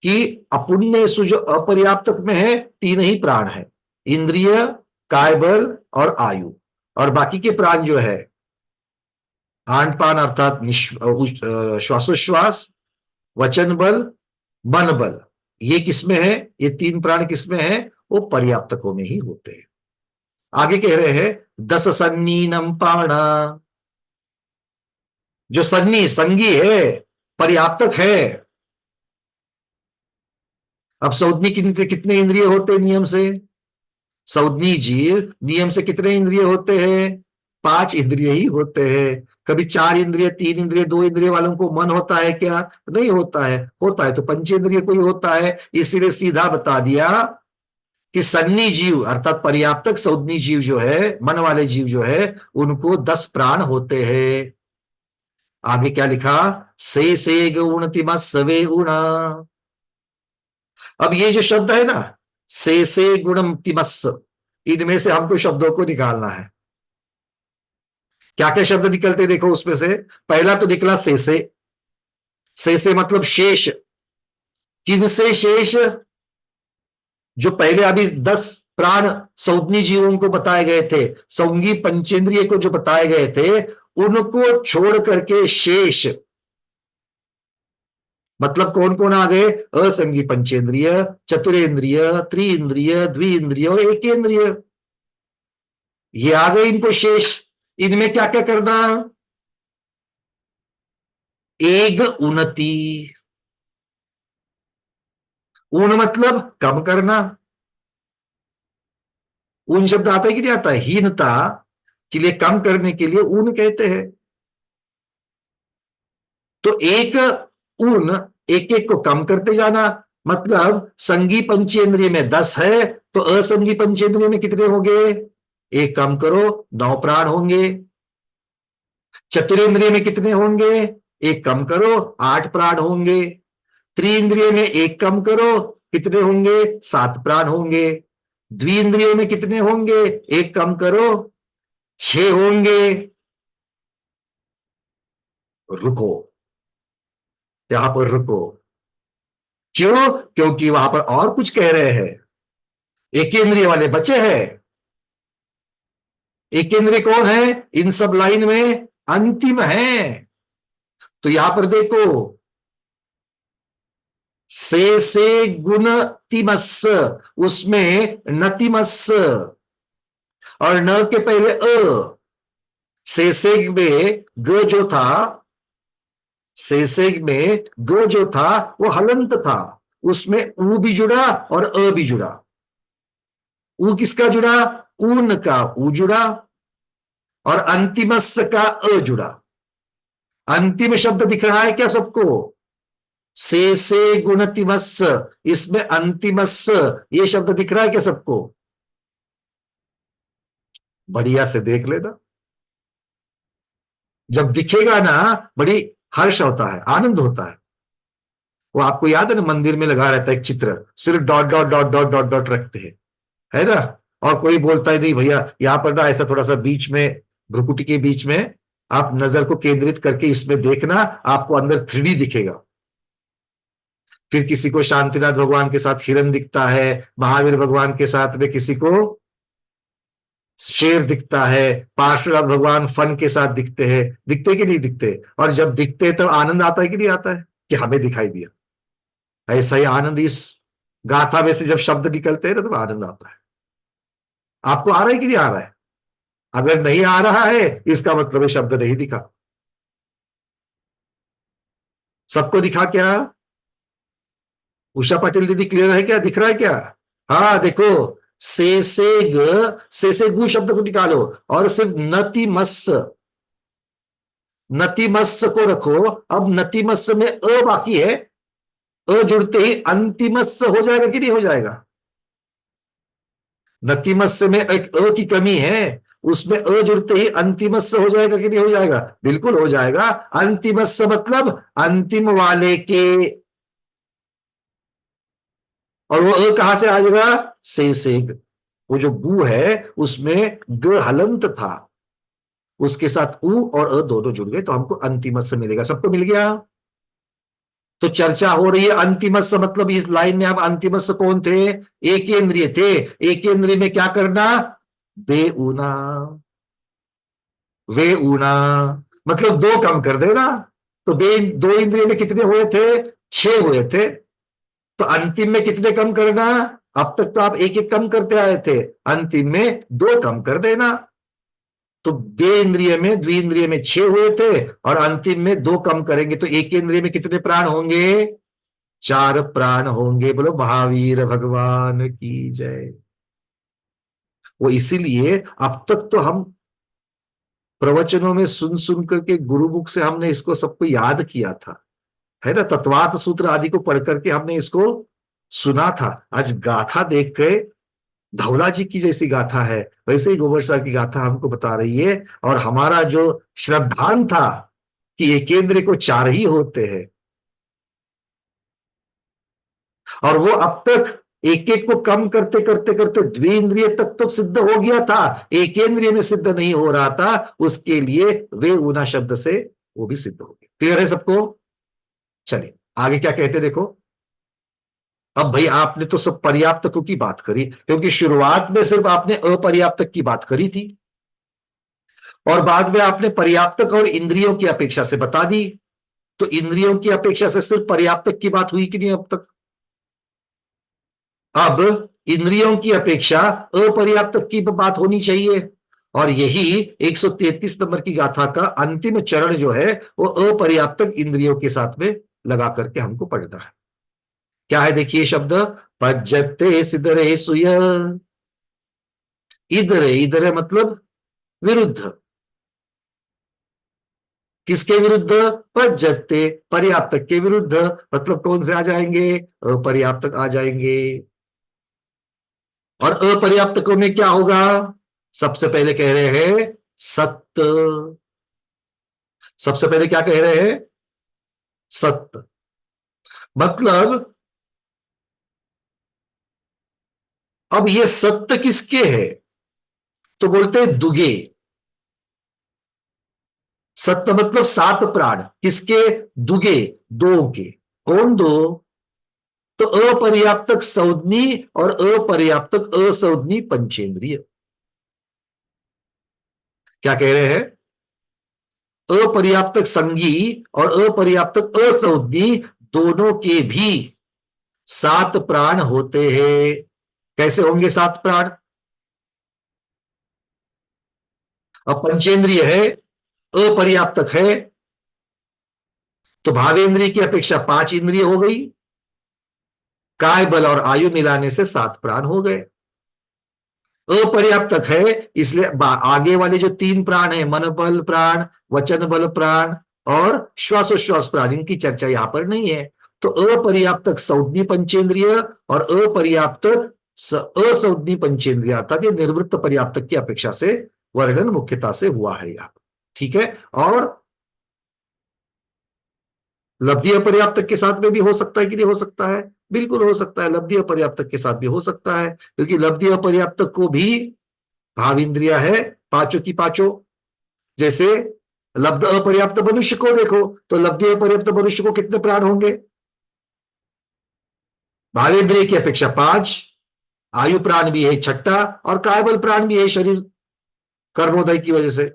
कि अपुण्य सु जो अपर्याप्त में है, तीन ही प्राण है, इंद्रिय, कायबल और आयु, और बाकी के प्राण जो है आन पान अर्थात श्वासोश्वास, वचन बल, मन बल, ये किसमें है? ये तीन प्राण किसमें है? वो पर्याप्तकों में ही होते हैं। आगे कह रहे हैं दस सन्नीनम पाणा, जो सन्नी संगी है, पर्याप्तक है। अब सौज्ञी कितने कितने इंद्रिय होते हैं नियम से? सौज्ञी जीव नियम से कितने इंद्रिय होते हैं? पांच इंद्रिय ही होते हैं। कभी चार इंद्रिय, तीन इंद्रिय, दो इंद्रिय वालों को मन होता है क्या? नहीं होता है। होता है तो पंचेंद्रिय को ही होता है। इसीलिए सीधा बता दिया कि सन्नी जीव अर्थात पर्याप्तक सौज्ञी जीव जो है, मन वाले जीव जो है, उनको 10 प्राण होते हैं। आगे क्या लिखा? से गुण सवे गुणा। अब ये जो शब्द है ना, से गुणम तिमस्स, इनमें से हमको शब्दों को निकालना है। क्या क्या शब्द निकलते देखो उसमें से। पहला तो निकला से मतलब शेष। किनसे शेष? जो पहले अभी 10 प्राण सौदनी जीवों को बताए गए थे, सौंगी पंचेंद्रिय को जो बताए गए थे, उनको छोड़ करके शेष मतलब कौन कौन आ गए? असंगी पंचेंद्रिय, चतुरेंद्रिय, त्रिइंद्रिय, द्विइंद्रिय और एकेंद्रिय, ये आ गए इनको शेष। इनमें क्या क्या करना? एक उन्नति। ऊन मतलब कम करना। ऊन शब्द आता है कि नहीं आता है? हीनता के लिए, कम करने के लिए ऊन कहते हैं। तो एक ऊन, एक एक को कम करते जाना। मतलब संगी पंचेंद्रिय में 10 है, तो असंगी पंचेंद्रिय में कितने होंगे? एक कम करो, 9 प्राण होंगे। चतुरेंद्रिय में कितने होंगे? एक कम करो, 8 प्राण होंगे। त्रिइंद्रिय में एक कम करो, कितने होंगे? 7 प्राण होंगे। द्विइंद्रिय में कितने होंगे? एक कम करो, 6 होंगे। रुको, यहां पर रुको। क्यों? क्योंकि वहां पर और कुछ कह रहे हैं। एकेंद्रिय वाले बचे हैं। एकेंद्रिय कौन है इन सब लाइन में? अंतिम है। तो यहां पर देखो, से गुण तिमस्स, उसमें नतिमस्स और न के पहले से में ग जो था, से में ग जो था वो हलंत था, उसमें ऊ भी जुड़ा और अ भी जुड़ा। ऊ किसका जुड़ा? ऊन का ऊ जुड़ा और अंतिमस्स का अ जुड़ा। अंतिम शब्द दिख रहा है क्या सबको? से गुणतिमस्स, इसमें अंतिमस्स ये शब्द दिख रहा है क्या सबको? बढ़िया से देख लेना। जब दिखेगा ना, बड़ी हर्ष होता है, आनंद होता है। वो आपको याद है ना, मंदिर में लगा रहता है एक चित्र, सिर्फ dot dot dot dot dot dot रखते हैं, है ना? और कोई बोलता है नहीं भैया, यहां पर ना ऐसा थोड़ा सा बीच में, भ्रुकुटी के बीच में आप नजर को केंद्रित करके इसमें देखना, आपको अंदर 3D दिखेगा। फिर किसी को शांतिनाथ भगवान के साथ हिरण दिखता है, महावीर भगवान के साथ में किसी को शेर दिखता है, पार्श्वनाथ भगवान फन के साथ दिखते हैं। दिखते कि नहीं दिखते? और जब दिखते हैं तो आनंद आता है कि नहीं आता है कि हमें दिखाई दिया? ऐसा ही आनंद इस गाथा में से जब शब्द निकलते हैं ना, तो आनंद आता है। आपको आ रहा है कि नहीं आ रहा है? अगर नहीं आ रहा है, इसका मतलब है शब्द नहीं दिखा। सबको दिखा क्या? उषा पाटिल दीदी क्लियर है क्या? दिख रहा है क्या? हाँ देखो, से गु शब्द को निकालो और सिर्फ नतिमस्स, नतिमस्स को रखो। अब नतिमस्स में अ बाकी है, अ जुड़ते ही अंतिमस्स हो जाएगा कि नहीं हो जाएगा? नतिमस्स में एक अ की कमी है, उसमें अ जुड़ते ही अंतिमस्स हो जाएगा कि नहीं हो जाएगा? बिल्कुल हो जाएगा। अंतिमस्स मतलब अंतिम वाले के, और वो अ कहां से आएगा? से वो जो गु है उसमें ग हलंत था, उसके साथ उ और अ दोनों जुड़ गए, तो हमको अंतिमस्स मिलेगा। सबको मिल गया? तो चर्चा हो रही है अंतिमस्स मतलब इस लाइन में अब अंतिमस्स कौन थे? एकेंद्रिय थे। एकेंद्रिय में क्या करना? बेऊना। वे ऊना मतलब 2 कम कर देना। तो बे 2 इंद्रिय में कितने हुए थे? 6 हुए थे। तो अंतिम में कितने कम करना? अब तक तो आप एक एक कम करते आए थे, अंतिम में 2 कम कर देना। तो बे इंद्रिय में, द्विइंद्रिय में 6 हुए थे और अंतिम में 2 कम करेंगे, तो एक इंद्रिय में कितने प्राण होंगे? 4 प्राण होंगे। बोलो महावीर भगवान की जय। वो इसीलिए अब तक तो हम प्रवचनों में सुन सुन करके गुरुमुख से हमने इसको सबको याद किया था, है ना? तत्वार्थ सूत्र आदि को पढ़ करके हमने इसको सुना था। आज गाथा देख के, धौला जी की जैसी गाथा है वैसे ही गोबर साहब की गाथा हमको बता रही है। और हमारा जो श्रद्धांत था कि एकेंद्र को 4 ही होते हैं, और वो अब तक एक एक को कम करते करते करते द्विइंद्रिय तक तो सिद्ध हो गया था, एकेंद्रिय में सिद्ध नहीं हो रहा था, उसके लिए वे ऊना शब्द से वो भी सिद्ध हो गया। क्लियर है सबको? चलिए आगे क्या कहते देखो। अब भाई आपने तो सब पर्याप्तकों की बात करी, क्योंकि शुरुआत में सिर्फ आपने अपर्याप्तक की बात करी थी और बाद में आपने पर्याप्तक और इंद्रियों की अपेक्षा से बता दी। तो इंद्रियों की अपेक्षा से सिर्फ पर्याप्तक की बात हुई कि नहीं अब तक? अब इंद्रियों की अपेक्षा अपर्याप्तक की बात होनी चाहिए, और यही 133 नंबर की गाथा का अंतिम चरण जो है वो अपर्याप्तक इंद्रियों के साथ में लगा करके हमको पढ़ना है। क्या है देखिए शब्द, पज्जते सिदरे सुय। इधरे, इधरे मतलब विरुद्ध। किसके विरुद्ध? पज्जते, पर्याप्तक के विरुद्ध। मतलब कौन से आ जाएंगे? अपर्याप्तक आ जाएंगे। और अपर्याप्तकों में क्या होगा? सबसे पहले कह रहे हैं सत्य। सबसे पहले क्या कह रहे हैं? सत्य। मतलब अब ये सत्य किसके है? तो बोलते हैं दुगे। सत्य मतलब सात प्राण। किसके? दुगे, दो के। कौन दो? तो अपर्याप्तक संज्ञी और अपर्याप्तक असंज्ञी पंचेंद्रिय। क्या कह रहे हैं? अपर्याप्तक संज्ञी और अपर्याप्तक असंज्ञी दोनों के भी सात प्राण होते हैं। कैसे होंगे सात प्राण? अब पंचेंद्रिय है, अपर्याप्तक है, तो भावेंद्रिय की अपेक्षा पांच इंद्रिय हो गई। काय बल और आयु मिलाने से सात प्राण हो गए। अपर्याप्तक है, इसलिए आगे वाले जो तीन प्राण है, मन बल प्राण, वचन बल प्राण और श्वासोश्वास प्राण, इनकी चर्चा यहां पर नहीं है। तो अपर्याप्तक संज्ञी पंचेंद्रिय और अपर्याप्तक असंज्ञी पंचेंद्रिय, अर्थात ये निर्वृत्त पर्याप्तक की अपेक्षा से वर्णन मुख्यता से हुआ है यहां। ठीक है। और लब्धि अपर्याप्तक के साथ में भी हो सकता है कि नहीं हो सकता है? बिल्कुल हो सकता है, लब्धि अपर्याप्तक के साथ भी हो सकता है, क्योंकि लब्धि अपर्याप्तक को भी भाव इंद्रिया है, पांचों की पांचों। जैसे लब्ध अपर्याप्त मनुष्य को देखो, तो लब्धि अपर्याप्त मनुष्य को कितने प्राण होंगे? भावेंद्रिय की अपेक्षा पांच, आयु प्राण भी है छठा, और कायबल प्राण भी है शरीर कर्मोदय की वजह से।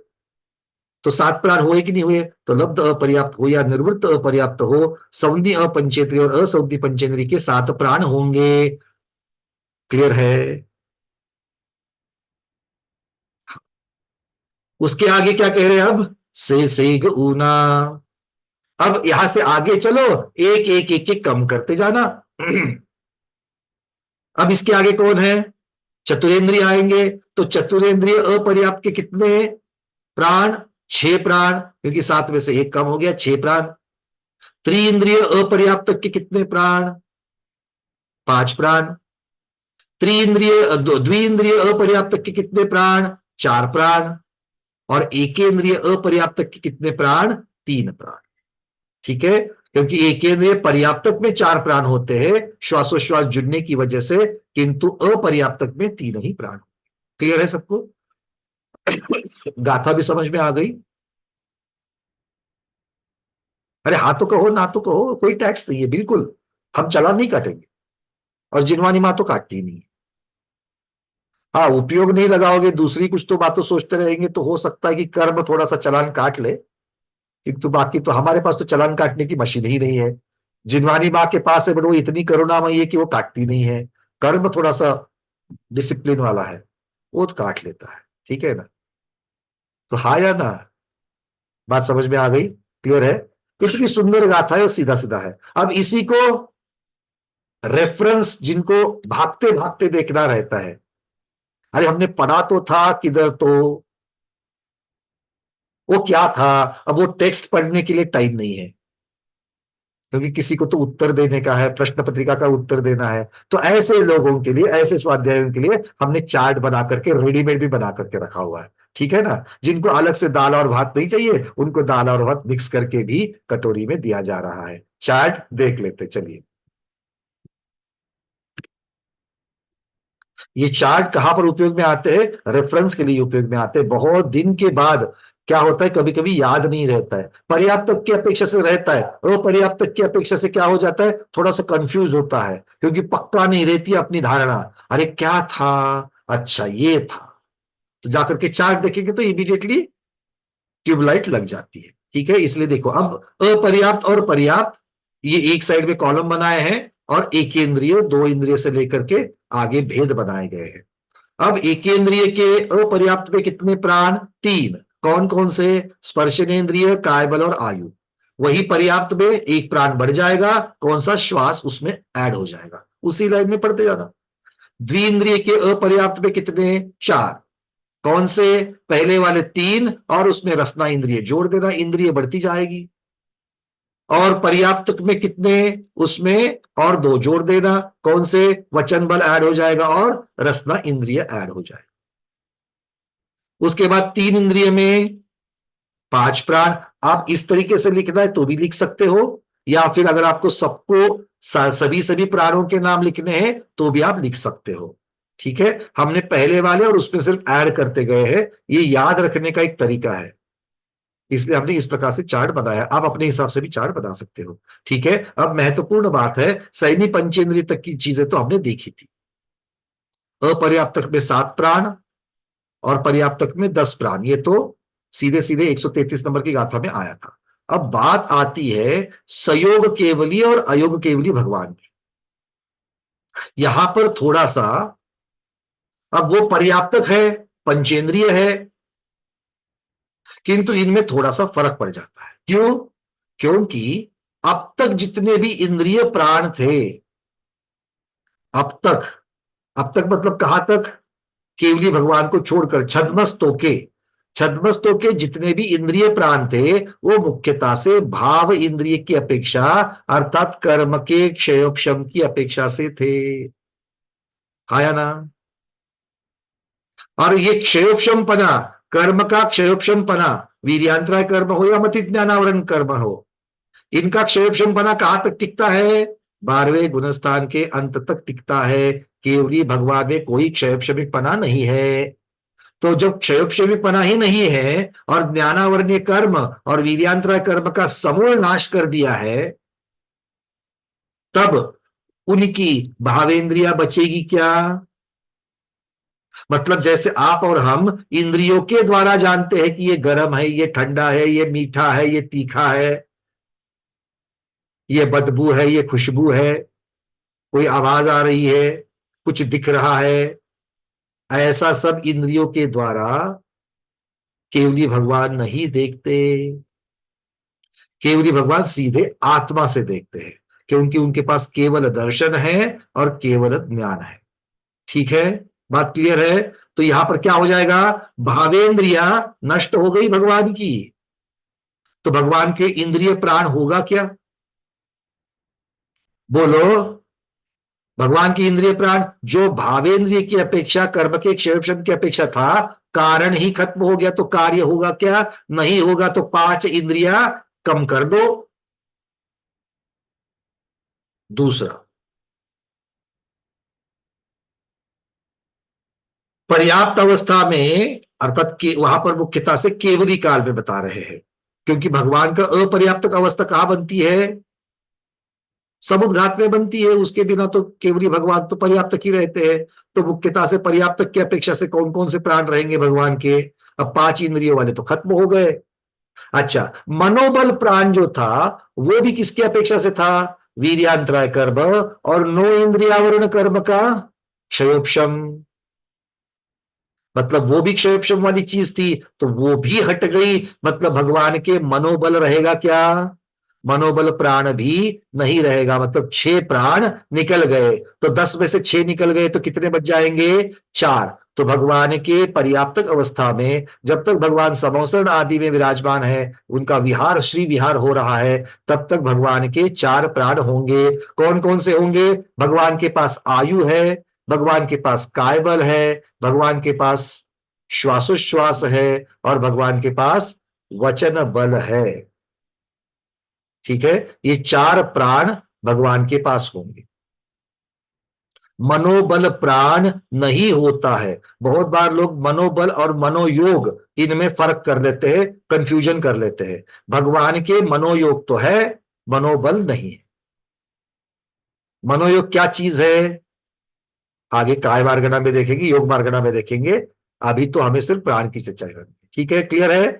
तो सात प्राण हुए कि नहीं हुए? तो लब्ध अपर्याप्त हो या निर्वृत्त अपर्याप्त हो, संज्ञी अपंचेंद्रिय और असंज्ञी पंचेंद्रिय के सात प्राण होंगे। क्लियर है? उसके आगे क्या कह रहे हैं अब? से सेग ऊना। अब यहां से आगे चलो, एक एक एक एक कम करते जाना। अब इसके आगे कौन है? चतुरेंद्रिय आएंगे। तो चतुरेंद्रिय अपर्याप्त के कितने प्राण? छह प्राण, क्योंकि सात में से एक कम हो गया, छह प्राण। त्रिइंद्रिय अपर्याप्त के कितने प्राण? पांच प्राण। त्रिइंद्रिय द्विइंद्रिय अपर्याप्त के कितने प्राण? चार प्राण। और एकेंद्रिय अपर्याप्त के कितने प्राण? तीन प्राण। ठीक है, क्योंकि एकेंद्रिय पर्याप्तक में चार प्राण होते हैं श्वासोश्वास जुड़ने की वजह से, किंतु अपर्याप्तक में तीन ही प्राण। क्लियर है सबको? गाथा भी समझ में आ गई? अरे हाँ तो कहो, ना तो कहो, कोई टैक्स नहीं है, बिल्कुल हम चालान नहीं काटेंगे, और जिनवानी मां तो काटती नहीं है। हाँ, उपयोग नहीं लगाओगे, दूसरी कुछ तो बातों सोचते रहेंगे, तो हो सकता है कि कर्म थोड़ा सा चालान काट ले, किंतु बाकी तो हमारे पास तो चालान काटने की मशीन ही नहीं है। जिनवानी माँ के पास है, बट वो इतनी करुणामयी है कि वो काटती नहीं है। कर्म थोड़ा सा डिसिप्लिन वाला है, वो तो काट लेता है। ठीक है ना? तो हाँ या ना? बात समझ में आ गई? क्लियर है? कितनी सुंदर गाथा है, सीधा सीधा है। अब इसी को रेफरेंस जिनको भागते भागते देखना रहता है, अरे हमने पढ़ा तो था किधर, तो वो क्या था, अब वो टेक्स्ट पढ़ने के लिए टाइम नहीं है, क्योंकि किसी को तो उत्तर देने का है, प्रश्न पत्रिका का उत्तर देना है। तो ऐसे लोगों के लिए, ऐसे स्वाध्यायों के लिए हमने चार्ट बना करके रेडीमेड भी बना करके रखा हुआ है। ठीक है ना? जिनको अलग से दाल और भात नहीं चाहिए, उनको दाल और भात मिक्स करके भी कटोरी में दिया जा रहा है। चार्ट देख लेते चलिए। ये चार्ट कहां पर उपयोग में आते हैं? रेफरेंस के लिए उपयोग में आते हैं। बहुत दिन के बाद क्या होता है, कभी कभी याद नहीं रहता है, पर्याप्त तक की अपेक्षा से रहता है, अपर्याप्त तक की अपेक्षा से क्या हो जाता है, थोड़ा सा कंफ्यूज होता है, क्योंकि पक्का नहीं रहती अपनी धारणा। अरे क्या था, अच्छा ये था, तो जाकर के चार्ट देखेंगे तो इमीडिएटली ट्यूबलाइट लग जाती है। ठीक है, इसलिए देखो अब अपर्याप्त और पर्याप्त, ये एक साइड में कॉलम बनाए हैं, और एकेंद्रिय दो इंद्रिय से लेकर के आगे भेद बनाए गए हैं। अब एकेंद्रिय के अपर्याप्त में कितने प्राण? तीन। कौन कौन से? स्पर्शनेन्द्रिय, कायबल और आयु। वही पर्याप्त में एक प्राण बढ़ जाएगा, कौन सा? श्वास, उसमें ऐड हो जाएगा। उसी लाइन में पढ़ते जाना। द्विइंद्रिय के अपर्याप्त में कितने? चार। कौन से? पहले वाले तीन, और उसमें रसना इंद्रिय जोड़ देना, इंद्रिय बढ़ती जाएगी। और पर्याप्त में कितने? उसमें और दो जोड़ देना, कौन से? वचन बल ऐड हो जाएगा और रसना इंद्रिय ऐड हो जाएगा। उसके बाद तीन इंद्रिय में पांच प्राण। आप इस तरीके से लिखना है तो भी लिख सकते हो, या फिर अगर आपको सबको सभी सभी प्राणों के नाम लिखने हैं तो भी आप लिख सकते हो। ठीक है, हमने पहले वाले और उसमें सिर्फ ऐड करते गए हैं, ये याद रखने का एक तरीका है, इसलिए हमने इस प्रकार से चार्ट बनाया। आप अपने हिसाब से भी चार्ट बना सकते हो। ठीक है, अब महत्वपूर्ण बात है, सैनी पंचेंद्रिय तक की चीजें तो हमने देखी थी। अपर्याप्तक में सात प्राण और पर्याप्तक में 10 प्राण, ये तो सीधे सीधे 133 नंबर की गाथा में आया था। अब बात आती है सयोग केवली और अयोग केवली भगवान की। यहां पर थोड़ा सा, अब वो पर्याप्तक है, पंचेंद्रिय है, किंतु इनमें थोड़ा सा फर्क पड़ जाता है। क्यों? क्योंकि अब तक जितने भी इंद्रिय प्राण थे, अब तक, अब तक मतलब कहां तक? केवली भगवान को छोड़कर छद्मस्तों के जितने भी इंद्रिय प्राण थे, वो मुख्यता से भाव इंद्रिय की अपेक्षा, अर्थात कर्म के क्षयोक्षम की अपेक्षा से थे। आया ना? और ये क्षयोक्षम पना, कर्म का क्षयोक्षम पना, वीर्यांतराय कर्म हो या मति ज्ञानावरण कर्म हो, इनका क्षयोक्षम पना कहां तक टिकता है? 12वें गुणस्थान के अंत तक टिकता है। केवली भगवान में कोई क्षयोक्षमिक पना नहीं है। तो जब क्षयोक्षमिक पना ही नहीं है और ज्ञानावरणीय कर्म और वीर्यांतराय कर्म का समूल नाश कर दिया है, तब उनकी भावेंद्रिया बचेगी क्या? मतलब जैसे आप और हम इंद्रियों के द्वारा जानते हैं कि ये गर्म है, ये ठंडा है, ये मीठा है, ये तीखा है, ये बदबू है, ये खुशबू है, कोई आवाज आ रही है, कुछ दिख रहा है, ऐसा सब इंद्रियों के द्वारा केवली भगवान नहीं देखते। केवली भगवान सीधे आत्मा से देखते हैं, क्योंकि उनके पास केवल दर्शन है और केवल ज्ञान है। ठीक है, बात क्लियर है? तो यहां पर क्या हो जाएगा? भावेंद्रिया नष्ट हो गई भगवान की, तो भगवान के इंद्रिय प्राण होगा क्या? बोलो। भगवान की इंद्रिय प्राण जो भावेंद्रिय की अपेक्षा, कर्म के क्षयोक्षम की अपेक्षा था, कारण ही खत्म हो गया तो कार्य होगा क्या? नहीं होगा। तो पांच इंद्रिया कम कर दो। दूसरा, पर्याप्त अवस्था में, अर्थात वहां पर मुख्यता से केवली काल में बता रहे हैं, क्योंकि भगवान का अपर्याप्त अवस्था कहां बनती है? समुद्घात में बनती है। उसके बिना तो केवली भगवान तो पर्याप्त ही रहते हैं। तो मुख्यता से पर्याप्त की अपेक्षा से कौन कौन से प्राण रहेंगे भगवान के? अब पांच इंद्रियों वाले तो खत्म हो गए। अच्छा, मनोबल प्राण जो था वो भी किसकी अपेक्षा से था? वीर्यांतराय कर्म और नो इंद्रियावरण कर्म का क्षयोक्षम, मतलब वो भी क्षयोक्षम वाली चीज थी, तो वो भी हट गई। मतलब भगवान के मनोबल रहेगा क्या? मनोबल प्राण भी नहीं रहेगा। मतलब 6 प्राण निकल गए, तो 10 में से 6 निकल गए तो कितने बच जाएंगे? 4। तो भगवान के पर्याप्त अवस्था में जब तक भगवान समोसरण आदि में विराजमान है, उनका विहार श्री विहार हो रहा है, तब तक भगवान के 4 प्राण होंगे। कौन कौन से होंगे? भगवान के पास आयु है, भगवान के पास कायबल है, भगवान के पास श्वासोश्वास है, और भगवान के पास वचन बल है। ठीक है, ये 4 प्राण भगवान के पास होंगे। मनोबल प्राण नहीं होता है। बहुत बार लोग मनोबल और मनोयोग इनमें फर्क कर लेते हैं, कंफ्यूजन कर लेते हैं। भगवान के मनोयोग तो है, मनोबल नहीं है। मनोयोग क्या चीज है आगे काय मार्गना में देखेंगे, योग मार्गना में देखेंगे। अभी तो हमें सिर्फ प्राण की चर्चा करनी है, ठीक है, क्लियर है।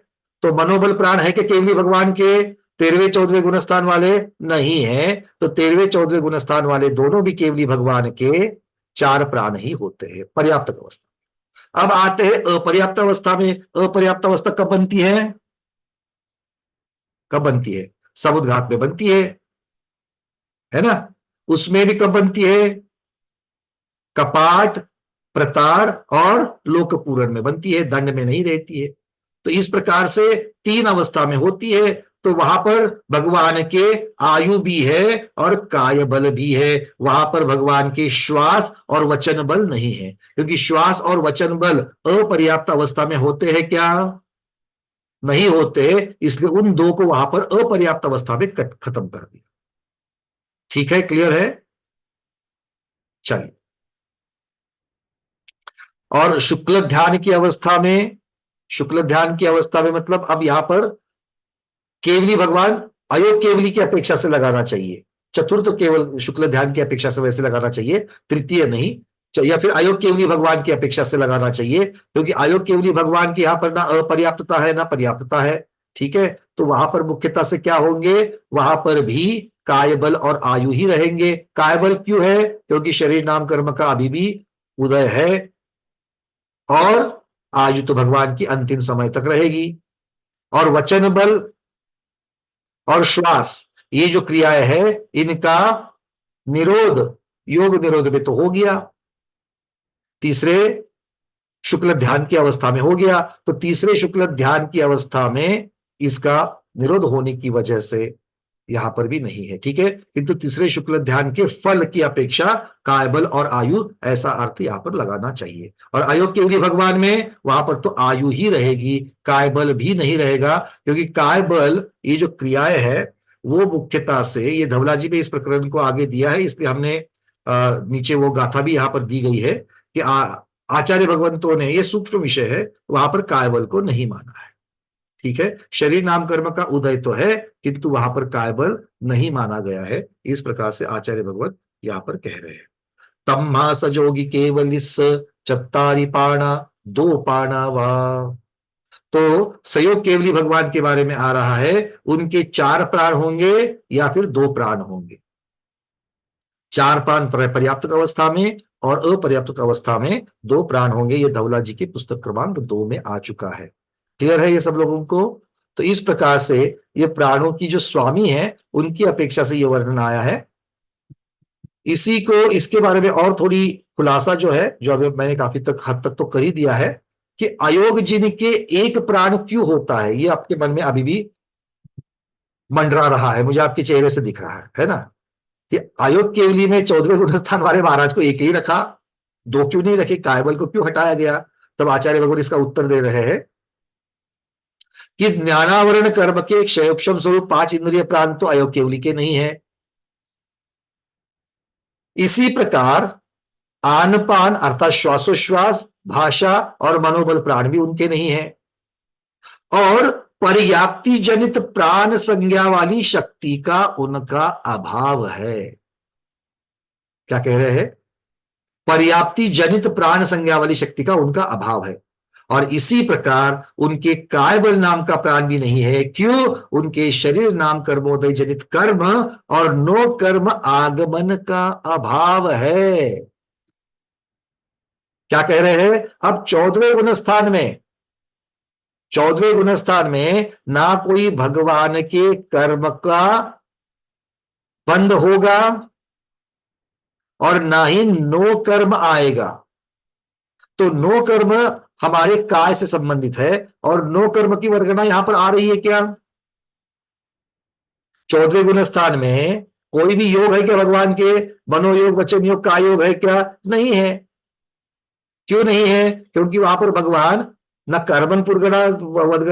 तो मनोबल प्राण है कि केवली भगवान के 13वें 14वें गुणस्थान वाले नहीं है। तो 13वें 14वें गुणस्थान वाले दोनों भी केवली भगवान के 4 प्राण ही होते हैं पर्याप्त अवस्था। अब आते हैं अपर्याप्त अवस्था में। अपर्याप्त अवस्था कब बनती है? कब बनती है? समुद्घात में बनती है ना। उसमें भी कब बनती है? कपाट, प्रतार और लोकपूरण में बनती है, दंड में नहीं रहती है। तो इस प्रकार से 3 अवस्था में होती है। तो वहां पर भगवान के आयु भी है और काय बल भी है। वहां पर भगवान के श्वास और वचन बल नहीं है, क्योंकि श्वास और वचन बल अपर्याप्त अवस्था में होते हैं क्या? नहीं होते। इसलिए उन 2 को वहां पर अपर्याप्त अवस्था में खत्म कर दिया। ठीक है, क्लियर है। चलिए, और शुक्ल ध्यान की अवस्था में, शुक्ल ध्यान की अवस्था में मतलब अब यहां पर केवली भगवान, अयोग केवली की अपेक्षा से लगाना चाहिए। चतुर्थ केवल शुक्ल ध्यान की अपेक्षा से वैसे लगाना चाहिए, तृतीय नहीं। या फिर अयोग केवली भगवान की अपेक्षा से लगाना चाहिए, क्योंकि अयोग केवली भगवान की यहां पर ना अपर्याप्तता है ना पर्याप्तता है। ठीक है, तो वहां पर मुख्यता से क्या होंगे? वहां पर भी कायबल और आयु ही रहेंगे। कायबल क्यों है? क्योंकि शरीर नाम कर्म का अभी भी उदय है, और आयु तो भगवान की अंतिम समय तक रहेगी। और वचन बल और श्वास, ये जो क्रियाएं हैं, इनका निरोध योग निरोध में तो हो गया, तीसरे शुक्ल ध्यान की अवस्था में हो गया। तो तीसरे शुक्ल ध्यान की अवस्था में इसका निरोध होने की वजह से यहां पर भी नहीं है। ठीक है, किंतु तीसरे शुक्ल ध्यान के फल की अपेक्षा कायबल और आयु, ऐसा अर्थ यहां पर लगाना चाहिए। और अयोग केवली भगवान में वहां पर तो आयु ही रहेगी, कायबल भी नहीं रहेगा, क्योंकि कायबल ये जो क्रियाएं है वो मुख्यता से, ये धवला जी ने इस प्रकरण को आगे दिया है, इसलिए हमने नीचे वो गाथा भी यहां पर दी गई है कि आचार्य भगवंतों ने, ये सूक्ष्म विषय है, वहां पर कायबल को नहीं माना है। ठीक है, शरीर नाम कर्म का उदय तो है, किंतु वहां पर कायबल नहीं माना गया है। इस प्रकार से आचार्य भगवत यहां पर कह रहे हैं। तम्हा सजोगी केवल इस चत्तारी पाणा, 2 पाणा वाह। तो सहयोग केवली भगवान के बारे में आ रहा है, उनके 4 प्राण होंगे या फिर 2 प्राण होंगे। 4 प्राण पर्याप्त अवस्था में और अपर्याप्त अवस्था में 2 प्राण होंगे। ये धवला जी की पुस्तक क्रमांक 2 में आ चुका है। क्लियर है ये सब लोगों को? तो इस प्रकार से ये प्राणों की जो स्वामी है उनकी अपेक्षा से ये वर्णन आया है। इसी को, इसके बारे में और थोड़ी खुलासा जो है, जो अभी मैंने काफी हद तक तो कर ही दिया है, कि अयोग जिनके 1 प्राण क्यों होता है, ये आपके मन में अभी भी मंडरा रहा है, मुझे आपके चेहरे से दिख रहा है ना, कि अयोग केवली में 14वें गुणस्थान वाले महाराज को 1 ही रखा, 2 क्यों नहीं रखे, कायबल को क्यों हटाया गया? तब आचार्य भगवान इसका उत्तर दे रहे हैं कि ज्ञानावरण कर्म के क्षयोक्षम स्वरूप 5 इंद्रिय प्राण तो अयोग केवली के नहीं है। इसी प्रकार आन पान अर्थात श्वासोश्वास, भाषा और मनोबल प्राण भी उनके नहीं है। और पर्याप्ति जनित प्राण संज्ञा वाली शक्ति का उनका अभाव है। क्या कह रहे हैं? पर्याप्ति जनित प्राण संज्ञा वाली शक्ति का उनका अभाव है। और इसी प्रकार उनके कायबल नाम का प्राण भी नहीं है। क्यों? उनके शरीर नाम कर्मोदय जनित कर्म और नो कर्म आगमन का अभाव है। क्या कह रहे हैं? अब 14वें गुणस्थान में, 14वें गुणस्थान में ना कोई भगवान के कर्म का बंध होगा और ना ही नो कर्म आएगा। तो नो कर्म हमारे काय से संबंधित है, और नो कर्म की वर्गना यहां पर आ रही है क्या? 14वें गुणस्थान में कोई भी योग है क्या भगवान के? मनोयोग, वचन योग, काय योग है क्या? नहीं है। क्यों नहीं है? क्योंकि वहां पर भगवान ना कर्मन पुरगना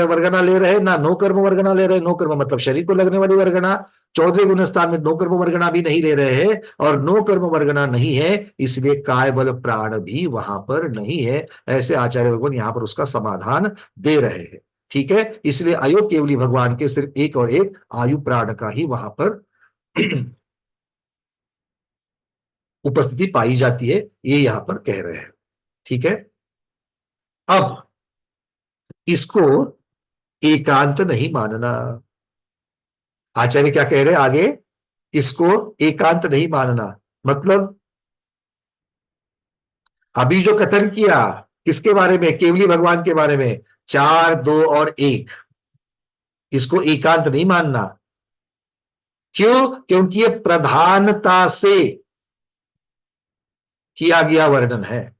वर्गना ले रहे, ना नो कर्म वर्गना ले रहे। नो कर्म मतलब शरीर को लगने वाली वर्गना। 14वें गुण स्थान में नो कर्म वर्गणा भी नहीं ले रहे हैं और नो कर्म वर्गणा नहीं है, इसलिए काय बल प्राण भी वहां पर नहीं है। ऐसे आचार्य भगवान यहां पर उसका समाधान दे रहे हैं। ठीक है, इसलिए अयोग केवली भगवान के सिर्फ एक और एक आयु प्राण का ही वहां पर उपस्थिति पाई जाती है, ये यहां पर कह रहे हैं। ठीक है, अब इसको एकांत नहीं मानना। आचार्य क्या कह रहे हैं आगे, इसको एकांत नहीं मानना मतलब अभी जो कथन किया किसके बारे में, केवली भगवान के बारे में, 4, 2 और 1, इसको एकांत नहीं मानना। क्यों? क्योंकि ये प्रधानता से किया गया वर्णन है।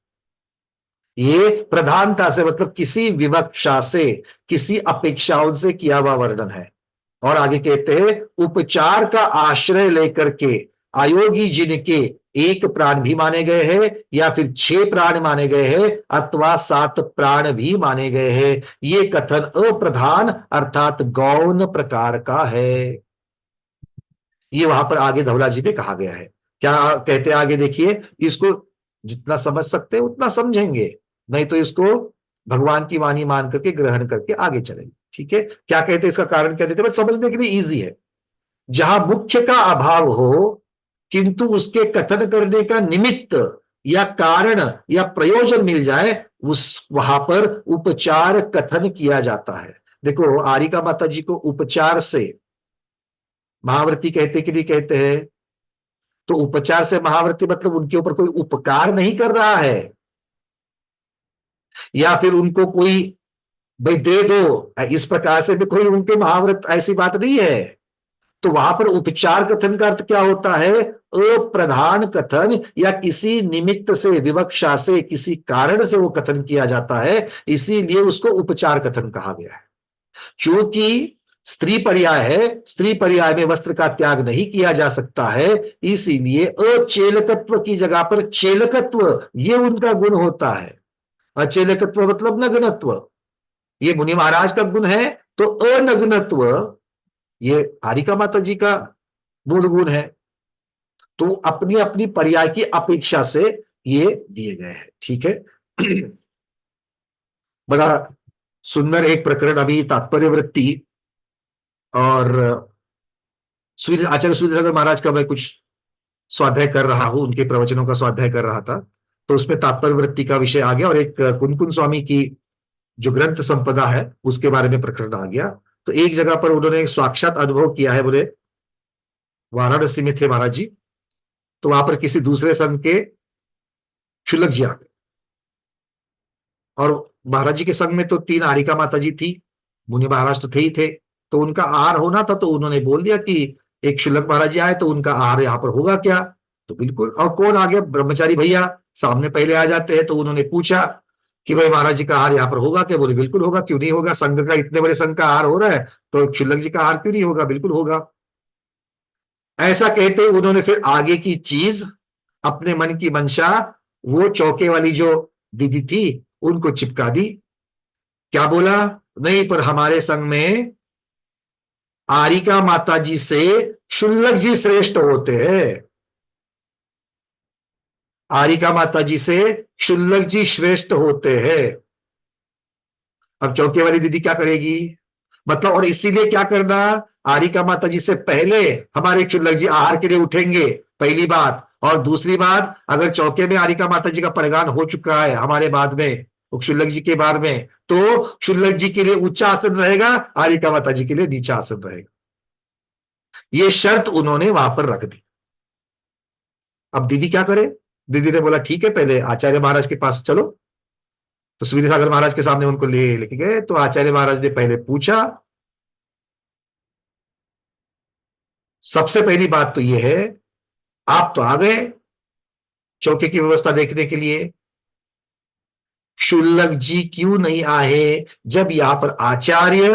ये प्रधानता से मतलब किसी विवक्षा से, किसी अपेक्षाओं से किया हुआ वर्णन है। और आगे कहते हैं उपचार का आश्रय लेकर के अयोगी जिनके एक प्राण भी माने गए हैं या फिर 6 प्राण माने गए हैं अथवा 7 प्राण भी माने गए हैं, ये कथन अप्रधान अर्थात गौण प्रकार का है। ये वहां पर आगे धवला जी में कहा गया है। क्या कहते हैं आगे देखिए, इसको जितना समझ सकते हैं उतना समझेंगे, नहीं तो इसको भगवान की वाणी मान करके ग्रहण करके आगे चलेंगे। ठीक है, क्या कहते हैं, इसका कारण क्या देते हैं, समझने के लिए इजी है। जहां मुख्य का अभाव हो किंतु उसके कथन करने का निमित्त या कारण या प्रयोजन मिल जाए, उस वहां पर उपचार कथन किया जाता है। देखो आरिका माता जी को उपचार से महाव्रती कहते कि नहीं कहते हैं, तो उपचार से महाव्रती मतलब उनके ऊपर कोई उपकार नहीं कर रहा है या फिर उनको कोई भाई दे दो इस प्रकार से भी कोई उनके महाव्रत, ऐसी बात नहीं है। तो वहां पर उपचार कथन का अर्थ क्या होता है, अप्रधान कथन या किसी निमित्त से, विवक्षा से, किसी कारण से वो कथन किया जाता है, इसीलिए उसको उपचार कथन कहा गया है। क्योंकि स्त्री पर्याय है, स्त्री पर्याय में वस्त्र का त्याग नहीं किया जा सकता है, इसीलिए अचेलकत्व की जगह पर चेलकत्व ये उनका गुण होता है। अचेलकत्व मतलब नग्नत्व, ये मुनि महाराज का गुण है, तो अनग्नत्व ये आरिका माता जी का मूल गुण है। तो अपनी अपनी पर्याय की अपेक्षा से ये दिए गए हैं। ठीक है बड़ा सुंदर एक प्रकरण अभी तात्पर्य वृत्ति और आचार्य सूर्यसागर महाराज का मैं कुछ स्वाध्याय कर रहा हूं, उनके प्रवचनों का स्वाध्याय कर रहा था, तो उसमें तात्पर्य वृत्ति का विषय आ गया और एक कुनकुन स्वामी की जो ग्रंथ संपदा है उसके बारे में प्रकरण आ गया। तो एक जगह पर उन्होंने साक्षात अनुभव किया है, बोले वाराणसी में थे महाराज जी, तो वहां पर किसी दूसरे संघ के क्षुल्लक जी आ गए और महाराज जी के संघ में तो 3 आरिका माता जी थी, मुनि महाराज तो थे ही थे, तो उनका आहार होना था, तो उन्होंने बोल दिया कि एक क्षुल्लक महाराज जी आए तो उनका आहार यहाँ पर होगा क्या। तो बिल्कुल, और कौन आ गया, ब्रह्मचारी भैया सामने पहले आ जाते हैं। तो उन्होंने पूछा कि भाई महाराज जी का आहार यहाँ पर होगा क्या, बोले बिल्कुल होगा, क्यों नहीं होगा, संघ का, इतने बड़े संघ का आहार हो रहा है तो क्षुल्लक जी का आहार क्यों नहीं होगा, बिल्कुल होगा। ऐसा कहते ही उन्होंने फिर आगे की चीज, अपने मन की मंशा, वो चौके वाली जो दीदी थी उनको चिपका दी। क्या बोला, नहीं पर हमारे संघ में आरिका माता जी से क्षुल्लक जी श्रेष्ठ होते हैं, आरिका माता जी से क्षुल्लक जी श्रेष्ठ होते हैं। अब चौके वाली दीदी क्या करेगी, मतलब, और इसीलिए क्या करना, आरिका माता जी से पहले हमारे क्षुल्लक जी आहार के लिए उठेंगे, पहली बात। और दूसरी बात, अगर चौके में आरिका माता जी का प्रगान हो चुका है हमारे बाद में, क्षुल्लक जी के बाद में, तो क्षुल्लक जी के लिए ऊंचा आसन रहेगा, आरिका माता जी के लिए नीचा आसन रहेगा। ये शर्त उन्होंने वहां पर रख दी। अब दीदी क्या करे, दीदी ने बोला ठीक है पहले आचार्य महाराज के पास चलो। तो सूर्यसागर महाराज के सामने उनको लेके गए, तो आचार्य महाराज ने पहले पूछा, सबसे पहली बात तो यह है, आप तो आ गए चौके की व्यवस्था देखने के लिए, क्षुल्लक जी क्यों नहीं आए, जब यहां पर आचार्य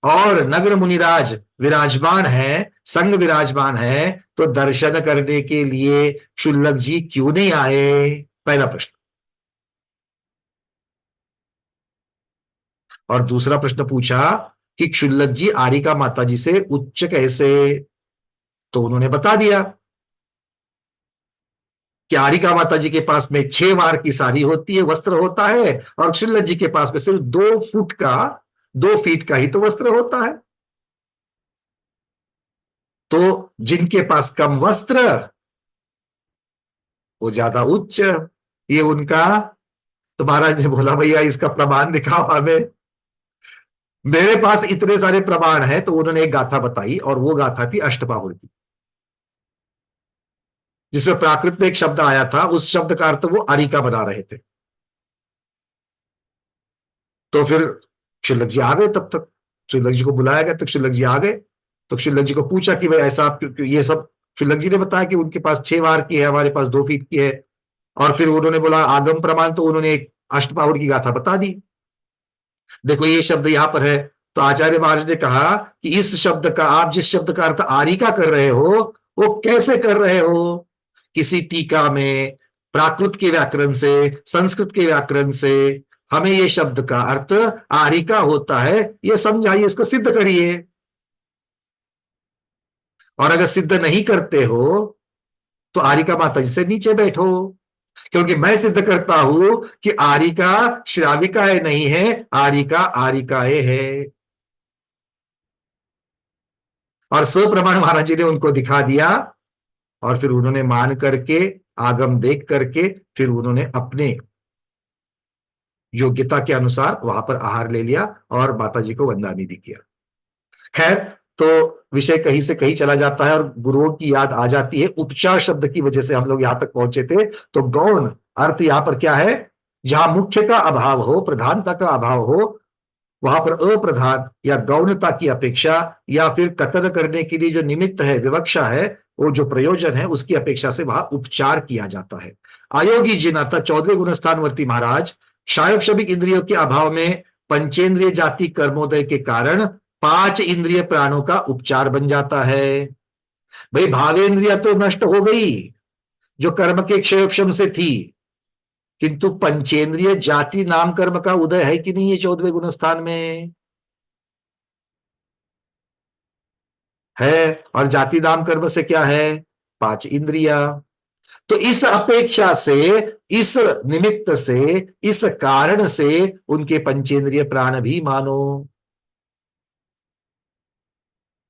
और नगर मुनिराज विराजमान है, संग विराजमान है, तो दर्शन करने के लिए क्षुल्लक जी क्यों नहीं आए, पहला प्रश्न। और दूसरा प्रश्न पूछा कि क्षुल्लक जी आरिका माता जी से उच्च कैसे, तो उन्होंने बता दिया कि आरिका माता जी के पास में 6 वार की साड़ी होती है, वस्त्र होता है, और क्षुल्लक जी के पास में सिर्फ 2 फुट का, 2 फीट का ही तो वस्त्र होता है। तो जिनके पास कम वस्त्र वो ज्यादा उच्च, ये उनका। तो महाराज ने बोला भैया इसका प्रमाण दिखाओ हमें। मेरे पास इतने सारे प्रमाण हैं। तो उन्होंने एक गाथा बताई, और वो गाथा थी अष्टबाहुर की, जिसमें प्राकृत में एक शब्द आया था, उस शब्द का अर्थ वो अरिका बना रहे थे। तो फिर क्षुल्लक जी आ गए। तब तक क्षुल्लक जी को बुलाया गया, तो क्षुल्लक जी आ गए। तो क्षुल्लक जी को पूछा कि भाई ऐसा आप ये सब। क्षुल्लक जी ने बताया कि उनके पास 6 वार की है, हमारे पास 2 फीट की है। और फिर उन्होंने बोला आगम प्रमाण, तो उन्होंने एक अष्टबाहुर की गाथा बता दी। देखो ये शब्द यहां पर है। तो आचार्य महाराज ने कहा कि इस शब्द का, आप जिस शब्द का अर्थ आरिका कर रहे हो, वो कैसे कर रहे हो? किसी टीका में प्राकृत के व्याकरण से, संस्कृत के व्याकरण से हमें ये शब्द का अर्थ आरिका होता है, ये समझाइए, इसको सिद्ध करिए। और अगर सिद्ध नहीं करते हो तो आरिका माता जी से नीचे बैठो, क्योंकि मैं सिद्ध करता हूं कि आरिका श्राविकाए नहीं है, आरिका आरिकाए है। और सप्रमाण महाराज जी ने उनको दिखा दिया, और फिर उन्होंने मान करके, आगम देख करके, फिर उन्होंने अपने योग्यता के अनुसार वहां पर आहार ले लिया और माता जी को वंदना भी किया। खैर, तो विषय कहीं से कहीं चला जाता है और गुरुओं की याद आ जाती है। उपचार शब्द की वजह से हम लोग यहां तक पहुंचे थे। तो गौण अर्थ यहां पर क्या है? जहां मुख्य का अभाव हो, प्रधानता का अभाव हो, वहां पर अप्रधान या गौणता की अपेक्षा, या फिर कथन करने के लिए जो निमित्त है, विवक्षा है, वो जो प्रयोजन है, उसकी अपेक्षा से वहां उपचार किया जाता है। आयोगी जिन अर्थात 14वें गुणस्थानवर्ती महाराज शायोक्षबिक इंद्रियों के अभाव में पंचेंद्रिय जाति कर्मोदय के कारण 5 इंद्रिय प्राणों का उपचार बन जाता है। भाई भावेंद्रिया तो नष्ट हो गई जो कर्म के क्षयोक्षम से थी, किंतु पंचेंद्रिय जाति नाम कर्म का उदय है कि नहीं? ये 14वें गुणस्थान में है। और जाति नाम कर्म से क्या है? 5 इंद्रिया। तो इस अपेक्षा से, इस निमित्त से, इस कारण से उनके पंचेंद्रिय प्राण भी मानो।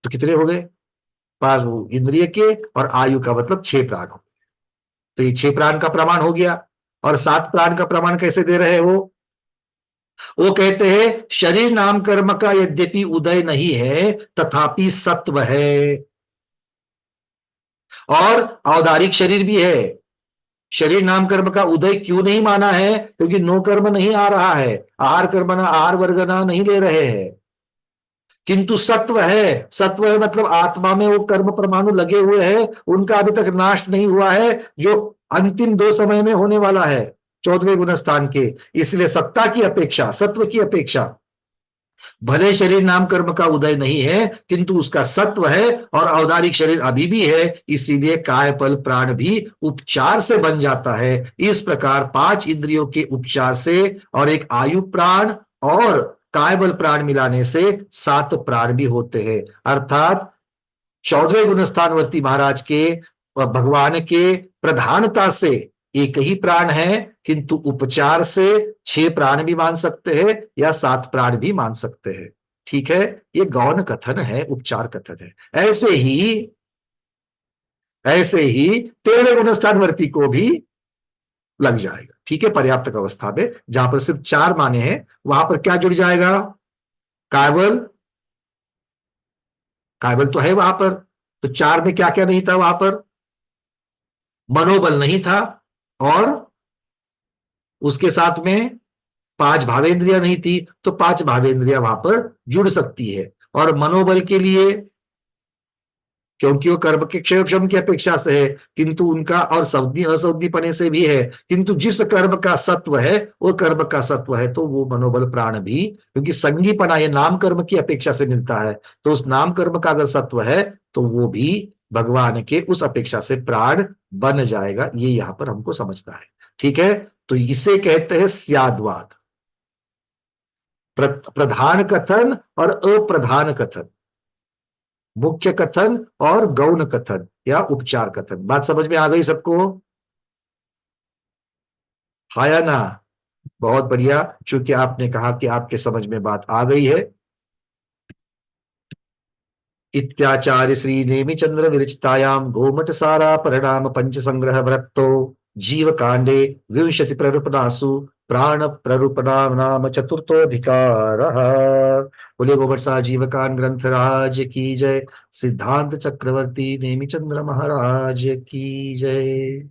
तो कितने हो गए? 5 इंद्रिय के, और आयु का मतलब 6 प्राण हो। तो ये 6 प्राण का प्रमाण हो गया। और 7 प्राण का प्रमाण कैसे दे रहे हो? वो कहते हैं शरीर नाम कर्म का यद्यपि उदय नहीं है, तथापि सत्व है। और औदारिक शरीर भी है। शरीर नाम कर्म का उदय क्यों नहीं माना है? क्योंकि नो कर्म नहीं आ रहा है, आहार कर्मणा आहार वर्गना नहीं ले रहे हैं। किंतु सत्व है। सत्व है मतलब आत्मा में वो कर्म परमाणु लगे हुए हैं, उनका अभी तक नाश नहीं हुआ है, जो अंतिम 2 समय में होने वाला है 14वें गुणस्थान के। इसलिए सत्ता की अपेक्षा, सत्व की अपेक्षा, भले शरीर नाम कर्म का उदय नहीं है किंतु उसका सत्व है, और औदारिक शरीर अभी भी है, इसीलिए कायपल प्राण भी उपचार से बन जाता है। इस प्रकार 5 इंद्रियों के उपचार से और एक आयु प्राण और कायबल प्राण मिलाने से 7 प्राण भी होते हैं। अर्थात 14वें गुणस्थानवर्ती महाराज के भगवान के प्रधानता से एक ही प्राण है, किंतु उपचार से 6 प्राण भी मान सकते हैं या 7 प्राण भी मान सकते हैं। ठीक है, ये गौण कथन है, उपचार कथन है। ऐसे ही 13वें गुणस्थानवर्ती को भी लग जाएगा। ठीक है, पर्याप्तक अवस्था में जहां पर सिर्फ 4 माने हैं, वहां पर क्या जुड़ जाएगा? कायबल। कायबल तो है वहां पर। तो 4 में क्या क्या नहीं था वहां पर? मनोबल नहीं था, और उसके साथ में 5 भावेंद्रिया नहीं थी, तो 5 भावेंद्रिया वहां पर जुड़ सकती है। और मनोबल के लिए, क्योंकि वो कर्म के क्षयक्षम की अपेक्षा से है, किंतु उनका, और सवदी असवदीपने से भी है, किंतु जिस कर्म का सत्व है वो कर्म का सत्व है, तो वो मनोबल प्राण भी, क्योंकि संगीपना ये नाम कर्म की अपेक्षा से मिलता है, तो उस नाम कर्म का अगर सत्व है तो वो भी भगवान के उस अपेक्षा से प्राण बन जाएगा। ये यहां पर हमको समझना है। ठीक है, तो इसे कहते हैं स्याद्वाद, प्रधान कथन और अप्रधान कथन। मुख्य कथन और गौण कथन या उपचार कथन। बात समझ में आ गई सबको? हाँ या ना? बहुत बढ़िया, चूंकि आपने कहा कि आपके समझ में बात आ गई है। इत्याचार्य श्री नेमिचंद्र विरचितायाम गोमट सारा परिणाम पंच संग्रह वृत्तो जीव कांडे विंशति प्ररूपणासु प्राण प्ररूपणा नाम चतुर्थोधिकार। बोले गोमट सार जीवकांड ग्रंथ राज की जय। सिद्धांत चक्रवर्ती नेमिचंद्र महाराज की जय।